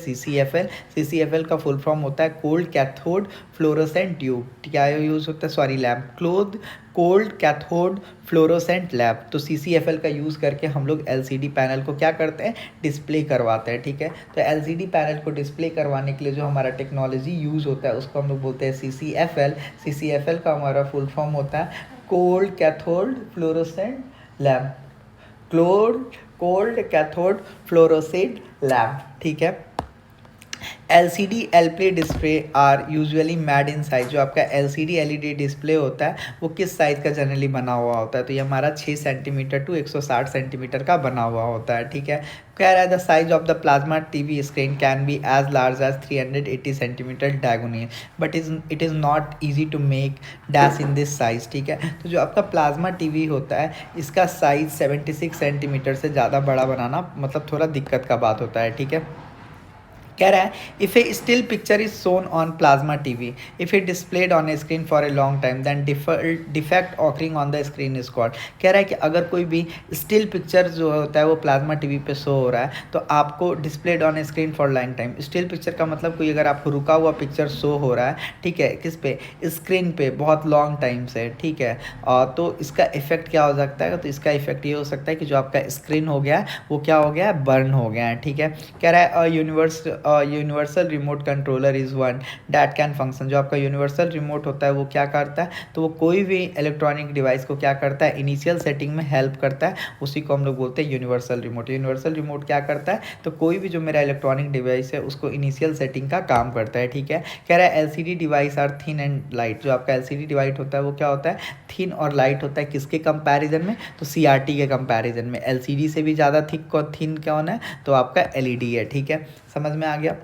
CCFL का फुल फॉर्म होता है कोल्ड कैथोड फ्लोरोसेंट ट्यूब। क्या यूज़ होता है? Sorry lamp, cold cathode fluorescent lamp. तो CCFL का यूज़ करके हम लोग LCD पैनल को क्या करते हैं? डिस्प्ले करवाते हैं। ठीक है, तो LCD पैनल को डिस्प्ले करवाने के लिए जो हमारा टेक्नोलॉजी यूज़ होता है उसको हम लोग बोलते हैं CCFL। CCFL का हमारा फुल फॉर्म होता है कोल्ड कैथोड फ्लोरोसेंट लैम्प। क्लोड कोल्ड कैथोड फ्लोरोसेंट लैम्प, ठीक है। LCD LP display are usually made in size. जो आपका LCD LED डिस्प्ले होता है वो किस साइज़ का जनरली बना हुआ होता है, तो ये हमारा 6 सेंटीमीटर टू 160 सेंटीमीटर का बना हुआ होता है, ठीक है। कह रहा है the size of the plasma TV screen can be as large as 380 centimetre diagonal, but it is not easy to make dash in this size, ठीक है। तो जो आपका प्लाज्मा टीवी होता है इसका साइज़ 76 सेंटीमीटर से ज़्यादा बड़ा बनाना मतलब थोड़ा दिक्कत का बात होता है, ठीक है। कह रहा है if a still picture is shown on plasma TV, if it displayed on a screen for a long time then defect occurring on the screen is called. कह रहा है कि अगर कोई भी स्टिल पिक्चर जो होता है वो प्लाज्मा टीवी पे शो हो रहा है तो आपको displayed on a screen for long time. Still picture का मतलब कोई अगर आपको रुका हुआ पिक्चर शो हो रहा है, ठीक है, किस पे, स्क्रीन पे बहुत लॉन्ग टाइम से, ठीक है, तो इसका इफेक्ट क्या हो सकता है, तो इसका इफेक्ट ये हो सकता है कि जो आपका स्क्रीन हो गया है वो क्या हो गया है, बर्न हो गया है, ठीक है। कह रहा है universal remote controller is one that can function. जो आपका यूनिवर्सल रिमोट होता है वो क्या करता है, तो वो कोई भी इलेक्ट्रॉनिक डिवाइस को क्या करता है, इनिशियल सेटिंग में हेल्प करता है, उसी को हम लोग बोलते हैं यूनिवर्सल रिमोट। यूनिवर्सल रिमोट क्या करता है, तो कोई भी जो मेरा इलेक्ट्रॉनिक डिवाइस है उसको इनिशियल सेटिंग का काम करता है, ठीक है। कह रहा है LCD device are thin and light. जो आपका LCD डिवाइस होता है वो क्या होता है, थिन और लाइट होता है, किसके कंपैरिजन में, तो CRT के कंपैरिजन में। LCD से भी ज़्यादा थिन कौन है, तो आपका LED है, ठीक है, समझ में आ गया।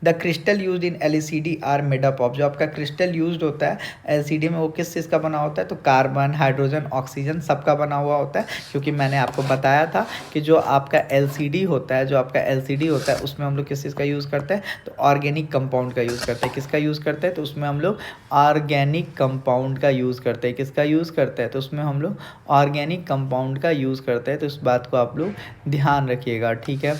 The crystal use in LCD are made up of. जो आपका क्रिस्टल यूज होता है LCD में वो किस चीज़ का बना होता है, तो कार्बन, हाइड्रोजन, ऑक्सीजन सबका बना हुआ होता है। क्योंकि मैंने आपको बताया था कि जो आपका LCD होता है, जो आपका LCD होता है उसमें हम लोग किस चीज़ का यूज़ करते हैं, तो ऑर्गेनिक कंपाउंड का यूज़ करते हैं। किसका यूज़ करते हैं, तो उसमें हम लोग ऑर्गेनिक कंपाउंड का यूज़ करते हैं। किसका यूज़ करते हैं, तो उसमें हम लोग ऑर्गेनिक कंपाउंड का यूज़ करते हैं। तो इस बात को आप लोग ध्यान रखिएगा, ठीक है।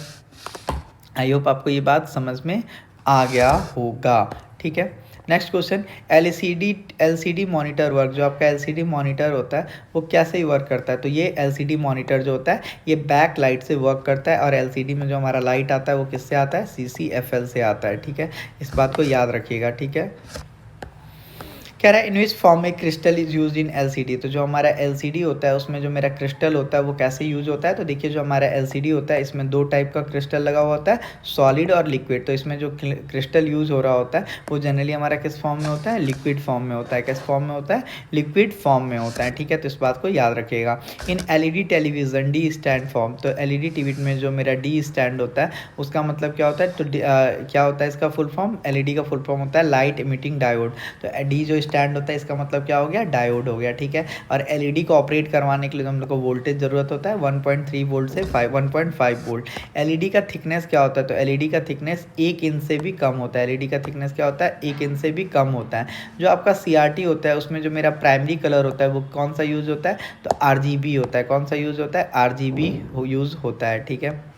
आई होप आपको ये बात समझ में आ गया होगा, ठीक है। Next question, LCD monitor work. जो आपका LCD मॉनिटर होता है वो कैसे वर्क करता है, तो ये LCD मॉनिटर जो होता है ये बैक लाइट से वर्क करता है, और LCD में जो हमारा लाइट आता है वो किससे आता है, CCFL से आता है, ठीक है। इस बात को याद रखिएगा, ठीक है। कह रहा है इन विच फॉर्म में crystal is use in LCD। तो जो हमारा LCD होता है उसमें जो मेरा क्रिस्टल होता है वो कैसे यूज होता है, तो देखिए जो हमारा LCD होता है इसमें दो टाइप का क्रिस्टल लगा हुआ होता है, सॉलिड और लिक्विड। तो इसमें जो क्रिस्टल यूज हो रहा होता है वो जनरली हमारा किस फॉर्म में होता है, लिक्विड फॉर्म में होता है। किस फॉर्म में होता है, लिक्विड फॉर्म में होता है, ठीक है। तो इस बात को याद रखिएगा। इन LED television D stand form. तो LED टीवी में जो मेरा D स्टैंड होता है उसका मतलब क्या होता है, तो क्या होता है इसका फुल फॉर्म, LED का फुल फॉर्म होता है लाइट इमिटिंग डायोड। तो D जो स्टैंड होता है इसका मतलब क्या हो गया, डायोड हो गया, ठीक है। और LED को ऑपरेट करवाने के लिए हम लोग को वोल्टेज ज़रूरत होता है 1.3 वोल्ट से 1.5 वोल्ट। LED का थिकनेस क्या होता है, तो LED का थिकनेस 1 इंच से भी कम होता है। LED का थिकनेस क्या होता है, 1 इंच से भी कम होता है। जो आपका CRT होता है उसमें जो मेरा प्राइमरी कलर होता है वो कौन सा यूज़ होता है, तो RGB होता है। कौन सा यूज़ होता है, RGB यूज़ होता है, ठीक है।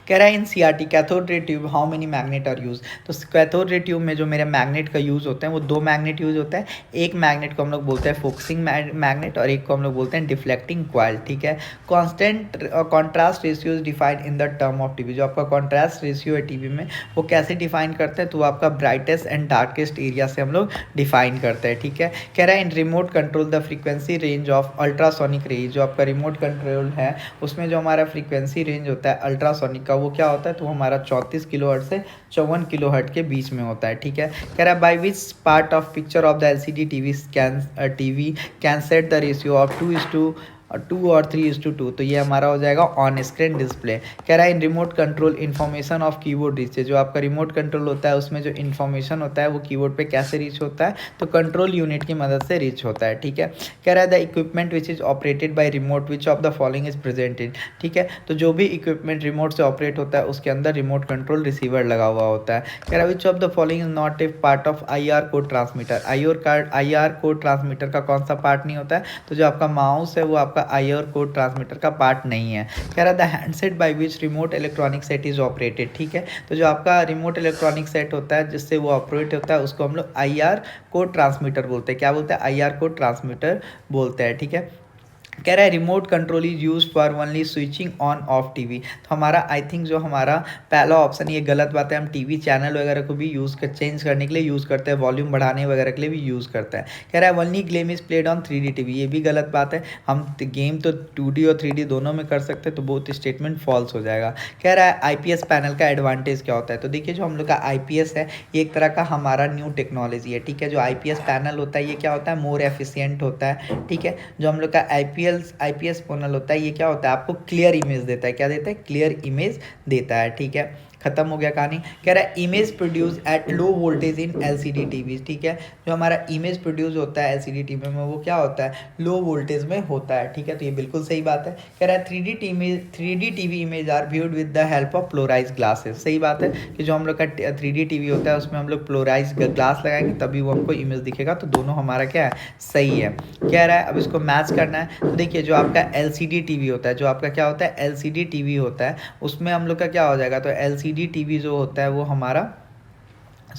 कह रहा है in CRT cathode ray tube how many magnet are use. तो कैथोड रे ट्यूब में जो मेरे मैग्नेट का यूज़ होता है वो दो मैग्नेट यूज़ होता है। एक मैग्नेट को हम लोग बोलते हैं फोकसिंग मैग्नेट और एक को हम लोग बोलते हैं डिफ्लेक्टिंग क्वाइल, ठीक है। Constant contrast ratio is defined in the term of TV. जो आपका कॉन्ट्रास्ट रेशियो है टीवी में वो कैसे डिफाइन करते हैं, तो वो आपका ब्राइटेस्ट एंड डार्केस्ट एरिया से हम लोग डिफाइन करते हैं, ठीक है। कह रहा है in remote control the frequency range of ultrasonic rays. जो आपका रिमोट कंट्रोल है उसमें जो हमारा फ्रीक्वेंसी रेंज होता है अल्ट्रासोनिक का वो क्या होता है, तो हमारा 34 किलोहर्ट्ज़ से 54 किलोहर्ट्ज़ के बीच में होता है, ठीक है। कह रहा है by which part of picture of the LCD TV can set the ratio of 2 और 3:2। तो ये हमारा हो जाएगा ऑन स्क्रीन डिस्प्ले। कह रहा है in remote control information of keyboard reach. जो आपका रिमोट कंट्रोल होता है उसमें जो इन्फॉर्मेशन होता है वो कीबोर्ड पे कैसे रीच होता है, तो कंट्रोल यूनिट की मदद से रीच होता है, ठीक है। कह रहा है the equipment which is operated by remote which of the following is present in, ठीक है। तो जो भी इक्विपमेंट रिमोट से ऑपरेट होता है उसके अंदर रिमोट कंट्रोल रिसीवर लगा हुआ होता है। कह रहा है विच of the following is not a part of IR code transmitter. IR code transmitter का कौन सा पार्ट नहीं होता है, तो जो आपका माउस है वो आपका IR कोड ट्रांसमीटर का पार्ट नहीं है। कह रहा है the handset by which remote electronic set is operated, ठीक है। तो जो आपका रिमोट इलेक्ट्रॉनिक सेट होता है जिससे वो ऑपरेट होता है उसको हम लोग IR कोड ट्रांसमीटर बोलते हैं। क्या बोलते हैं, IR कोड ट्रांसमीटर बोलते हैं, ठीक है। कह रहा है remote control is use for only switching on off TV. तो हमारा आई थिंक जो हमारा पहला ऑप्शन ये गलत बात है। हम टीवी चैनल वगैरह को भी यूज़ कर चेंज करने के लिए यूज़ करते हैं, वॉल्यूम बढ़ाने वगैरह के लिए भी यूज़ करते हैं। कह रहा है only game is played on 3D TV, ये भी गलत बात है। हम गेम तो 2D और 3D दोनों में कर सकते हैं, तो बोथ स्टेटमेंट फॉल्स हो जाएगा। कह रहा है आईपीएस पैनल का एडवांटेज क्या होता है। तो देखिए जो हम लोग का आईपीएस है ये एक तरह का हमारा न्यू टेक्नोलॉजी है, ठीक है। जो आईपीएस पैनल होता है ये क्या होता है, मोर एफिशिएंट होता है, ठीक है। जो हम लोग का आईपीएस पैनल होता है ये क्या होता है, आपको क्लियर इमेज देता है। क्या देता है, क्लियर इमेज देता है, ठीक है। खत्म हो गया कहानी। कह रहा है image produce at low voltage in LCD TV, ठीक है। जो हमारा इमेज प्रोड्यूस होता है एलसीडी टीवी में वो क्या होता है, लो वोल्टेज में होता है, ठीक है। तो ये बिल्कुल सही बात है। कह रहा है 3D TV image are viewed with the help of polarise glasses, सही बात है कि जो हम लोग का 3D टीवी होता है उसमें हम लोग प्लोराइज ग्लास लगाएंगे तभी वो हमको इमेज दिखेगा। तो दोनों हमारा क्या है, सही है। कह रहा है अब इसको मैच करना है। तो देखिए जो आपका एलसीडी टीवी होता है, जो आपका क्या होता है एलसीडी टीवी होता है, उसमें हम लोग का क्या हो जाएगा, तो एलसीडी टीवी जो होता है वो हमारा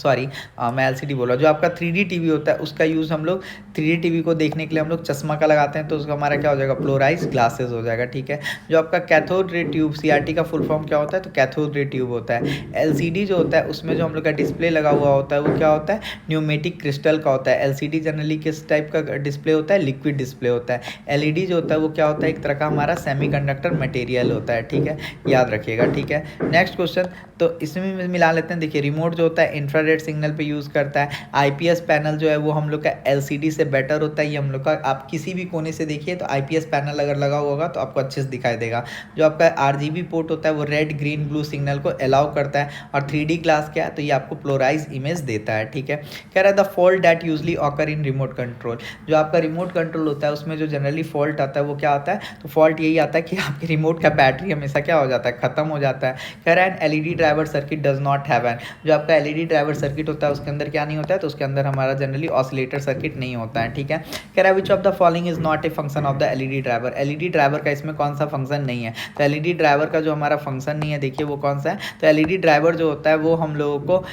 मैं एलसीडी बोल रहा हूँ। जो आपका 3D टीवी होता है उसका यूज़ हम लोग 3D टीवी को देखने के लिए हम लोग चश्मा का लगाते हैं, तो उसका हमारा क्या हो जाएगा, प्लोराइज ग्लासेस हो जाएगा, ठीक है। जो आपका कैथोड रे ट्यूब, सीआरटी का फुल फॉर्म क्या होता है, तो कैथोड रे ट्यूब होता है। एलसीडी जो होता है उसमें जो हम लोग का डिस्प्ले लगा हुआ होता है वो क्या होता है, न्यूमेटिक क्रिस्टल का होता है। एलसीडी जनरली किस टाइप का डिस्प्ले होता है, लिक्विड डिस्प्ले होता है। एलईडी जो होता है वो क्या होता है, एक तरह का हमारा सेमीकंडक्टर मटेरियल होता है, ठीक है, याद रखिएगा, ठीक है। नेक्स्ट क्वेश्चन, तो इसमें मिला लेते हैं। देखिए रिमोट जो होता है इंफ्रारेड सिग्नल पे यूज़ करता है। आईपीएस पैनल जो है वो हम लोग का एलसीडी से बेटर होता है। ये हम लोग का, आप किसी भी कोने से देखिए तो आईपीएस पैनल अगर लगा होगा तो आपको अच्छे से दिखाई देगा। जो आपका आरजीबी पोर्ट होता है वो रेड ग्रीन ब्लू सिग्नल को अलाउ करता है। और 3D ग्लास क्या है, तो ये आपको प्लोराइज इमेज देता है, ठीक है। कह रहा है the fault that usually occur in remote control. जो आपका रिमोट कंट्रोल होता है उसमें जो जनरली फॉल्ट आता है वो क्या आता है, तो फॉल्ट यही आता है कि आपके रिमोट का बैटरी हमेशा क्या हो जाता है, खत्म हो जाता है। कह रहा है LED driver circuit does not have an. जो आपका एलईडी ड्राइवर सर्किट होता है उसके अंदर क्या नहीं होता है, तो उसके अंदर हमारा जनरली ऑसिलेटर सर्किट नहीं होता है, ठीक है। कह रहा है विच of the following is not a function of the LED driver. LED driver का इसमें कौन सा फंक्शन नहीं है, तो एलईडी ड्राइवर का जो हमारा फंक्शन नहीं है देखिए वो कौन सा है, तो एलईडी ड्राइवर जो होता है वो हम लोगों को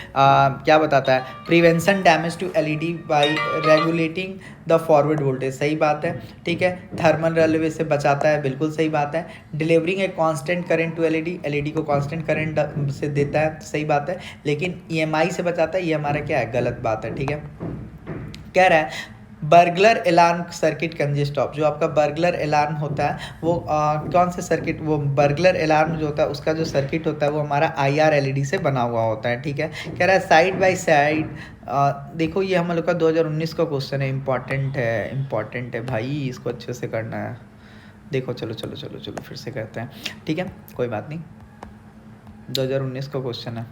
क्या बताता है, prevention damage to LED by regulating the forward voltage, सही बात है, ठीक है। थर्मल रनवे से बचाता है, बिल्कुल सही बात है। Delivering a constant current to LED, LED को कांस्टेंट करंट से देता है, सही बात है। लेकिन ईएमआई से बचाता है, ये हमारा क्या है, गलत बात है, ठीक है। कह रहा है burglar alarm circuit consist of. जो आपका बर्गलर अलार्म होता है वो कौन से सर्किट, वो बर्गलर अलार्म जो होता है उसका जो सर्किट होता है वो हमारा आईआर एलईडी से बना हुआ होता है, ठीक है। कह रहा है साइड बाय साइड, देखो ये हम लोग का 2019 का क्वेश्चन है, इंपॉर्टेंट है भाई, इसको अच्छे से करना है। देखो चलो फिर से करते हैं, ठीक है, कोई बात नहीं। 2019 का क्वेश्चन है।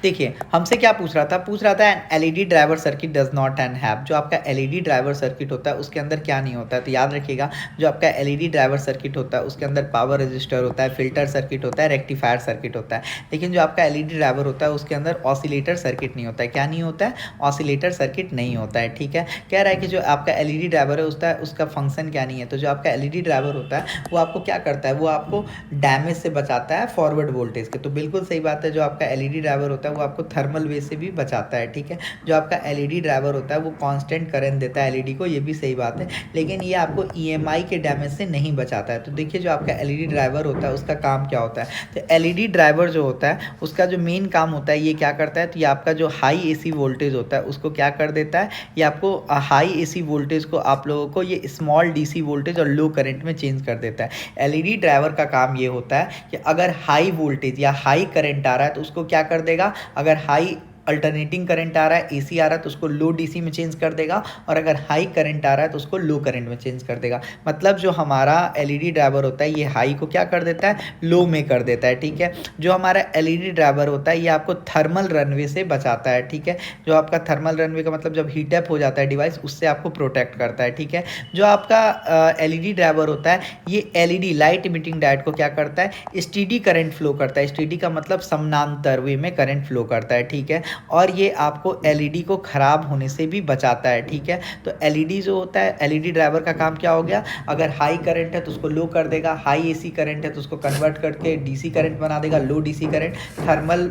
देखिए हमसे क्या पूछ रहा था LED driver circuit does not and have. जो आपका एलईडी ड्राइवर सर्किट होता है उसके अंदर क्या नहीं होता है, तो याद रखिएगा जो आपका एलईडी ड्राइवर सर्किट होता है उसके अंदर पावर रजिस्टर होता है, फिल्टर सर्किट होता है, रेक्टिफायर सर्किट होता है। लेकिन जो आपका एलईडी ड्राइवर होता है उसके अंदर ऑसिलेटर सर्किट नहीं होता है। क्या नहीं होता है, ऑसिलेटर सर्किट नहीं होता है, ठीक है। कह रहा है कि जो आपका एलईडी ड्राइवर है उसका फंक्शन क्या नहीं है, तो जो आपका एलईडी ड्राइवर होता है वो आपको क्या करता है, वो आपको डैमेज से बचाता है फॉरवर्ड वोल्टेज के। तो बिल्कुल सही बात है, जो आपका एलईडी ड्राइवर होता है वो आपको थर्मल वे से भी बचाता है, ठीक है। जो आपका एलईडी ड्राइवर होता है वो कांस्टेंट करंट देता है एलईडी को, ये भी सही बात है। लेकिन ये आपको ईएमआई के डैमेज से नहीं बचाता है। तो देखिए जो आपका एलईडी ड्राइवर होता है उसका काम क्या होता है, तो एलईडी ड्राइवर जो होता है उसका जो मेन काम होता है ये क्या करता है, तो ये आपका जो हाई एसी वोल्टेज होता है उसको क्या कर देता है, ये आपको हाई एसी वोल्टेज को आप लोगों को ये स्मॉल डीसी वोल्टेज और लो करंट में चेंज कर देता है। एलईडी ड्राइवर का काम ये होता है कि अगर हाई वोल्टेज या हाई करंट आ रहा है तो उसको क्या कर देगा, अगर हाई अल्टरनेटिंग करंट आ रहा है, एसी आ रहा है तो उसको लो डीसी में चेंज कर देगा, और अगर हाई करंट आ रहा है तो उसको लो करंट में चेंज कर देगा। मतलब जो हमारा एलईडी ड्राइवर होता है ये हाई को क्या कर देता है, लो में कर देता है, ठीक है। जो हमारा एलईडी ड्राइवर होता है ये आपको थर्मल रनवे से बचाता है, ठीक है। जो आपका थर्मल रनवे का मतलब जब हीट अप हो जाता है डिवाइस उससे आपको प्रोटेक्ट करता है, ठीक है। जो आपका एलईडी ड्राइवर होता है ये एलईडी लाइट इमिटिंग डायोड को क्या करता है, स्टेडी करंट फ्लो करता है। स्टेडी का मतलब समानांतर वे में करंट फ्लो करता है, ठीक है। और ये आपको एलईडी को ख़राब होने से भी बचाता है, ठीक है। तो एलईडी जो होता है, एलईडी ड्राइवर का काम क्या हो गया, अगर हाई करंट है तो उसको लो कर देगा, हाई एसी करंट है तो उसको कन्वर्ट करके डीसी करंट बना देगा, लो डीसी करंट, थर्मल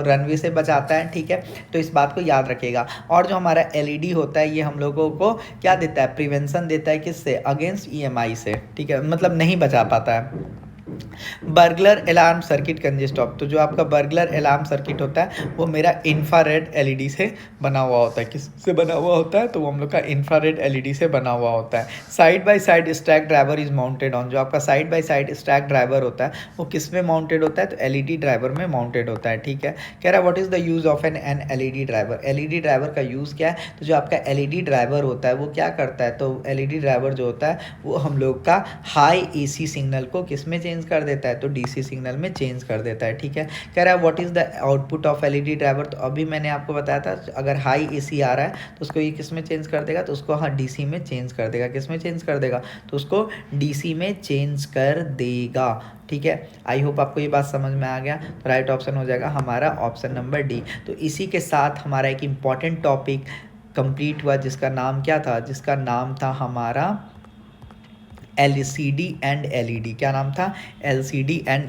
रनवे से बचाता है, ठीक है। तो इस बात को याद रखिएगा। और जो हमारा एलईडी होता है ये हम लोगों को क्या देता है, प्रिवेंशन देता है, किससे, अगेंस्ट ईएमआई से, ठीक है, मतलब नहीं बचा पाता है। Burglar alarm circuit congest of, तो जो आपका बर्गलर अलार्म सर्किट होता है वो मेरा इंफ्रारेड एलईडी से बना हुआ होता है। किससे बना हुआ होता है, तो वो हम लोग का इंफ्रारेड एलईडी से बना हुआ होता है। Side by side stack driver is mounted on, जो आपका side by side stack driver होता है वो किस में माउंटेड होता है, तो एलईडी ड्राइवर में माउंटेड होता है, ठीक है। कह रहा है what is the use of an LED driver, LED driver का यूज़ क्या है, तो जो आपका एलईडी ड्राइवर होता है वो क्या करता है, तो एलईडी ड्राइवर जो होता है वो हम लोग का हाई एसी सिग्नल को किस में चेंज कर देता है, तो डीसी सिग्नल में चेंज कर देता है, ठीक है। कह रहा है what is the output of LED driver, तो अभी मैंने आपको बताया था अगर हाई एसी आ रहा है तो उसको ये किस में चेंज कर देगा, तो उसको हाँ डीसी में चेंज कर देगा, किस में चेंज कर देगा, तो उसको डीसी में चेंज कर देगा, ठीक है। आई होप आपको ये बात समझ में आ गया। तो राइट ऑप्शन हो जाएगा हमारा ऑप्शन नंबर डी। तो इसी के साथ हमारा एक इम्पॉर्टेंट टॉपिक कंप्लीट हुआ जिसका नाम क्या था, जिसका नाम था हमारा LCD एंड LED, क्या नाम था, LCD and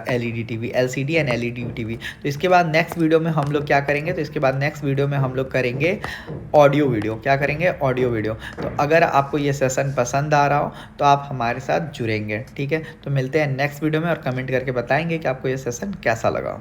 LED TV, LCD and LED TV. तो इसके बाद नेक्स्ट वीडियो में हम लोग क्या करेंगे, तो इसके बाद नेक्स्ट वीडियो में हम लोग करेंगे ऑडियो वीडियो, क्या करेंगे, ऑडियो वीडियो। तो अगर आपको ये सेशन पसंद आ रहा हो तो आप हमारे साथ जुड़ेंगे, ठीक है। तो मिलते हैं नेक्स्ट वीडियो में और कमेंट करके बताएंगे कि आपको ये सेशन कैसा लगा।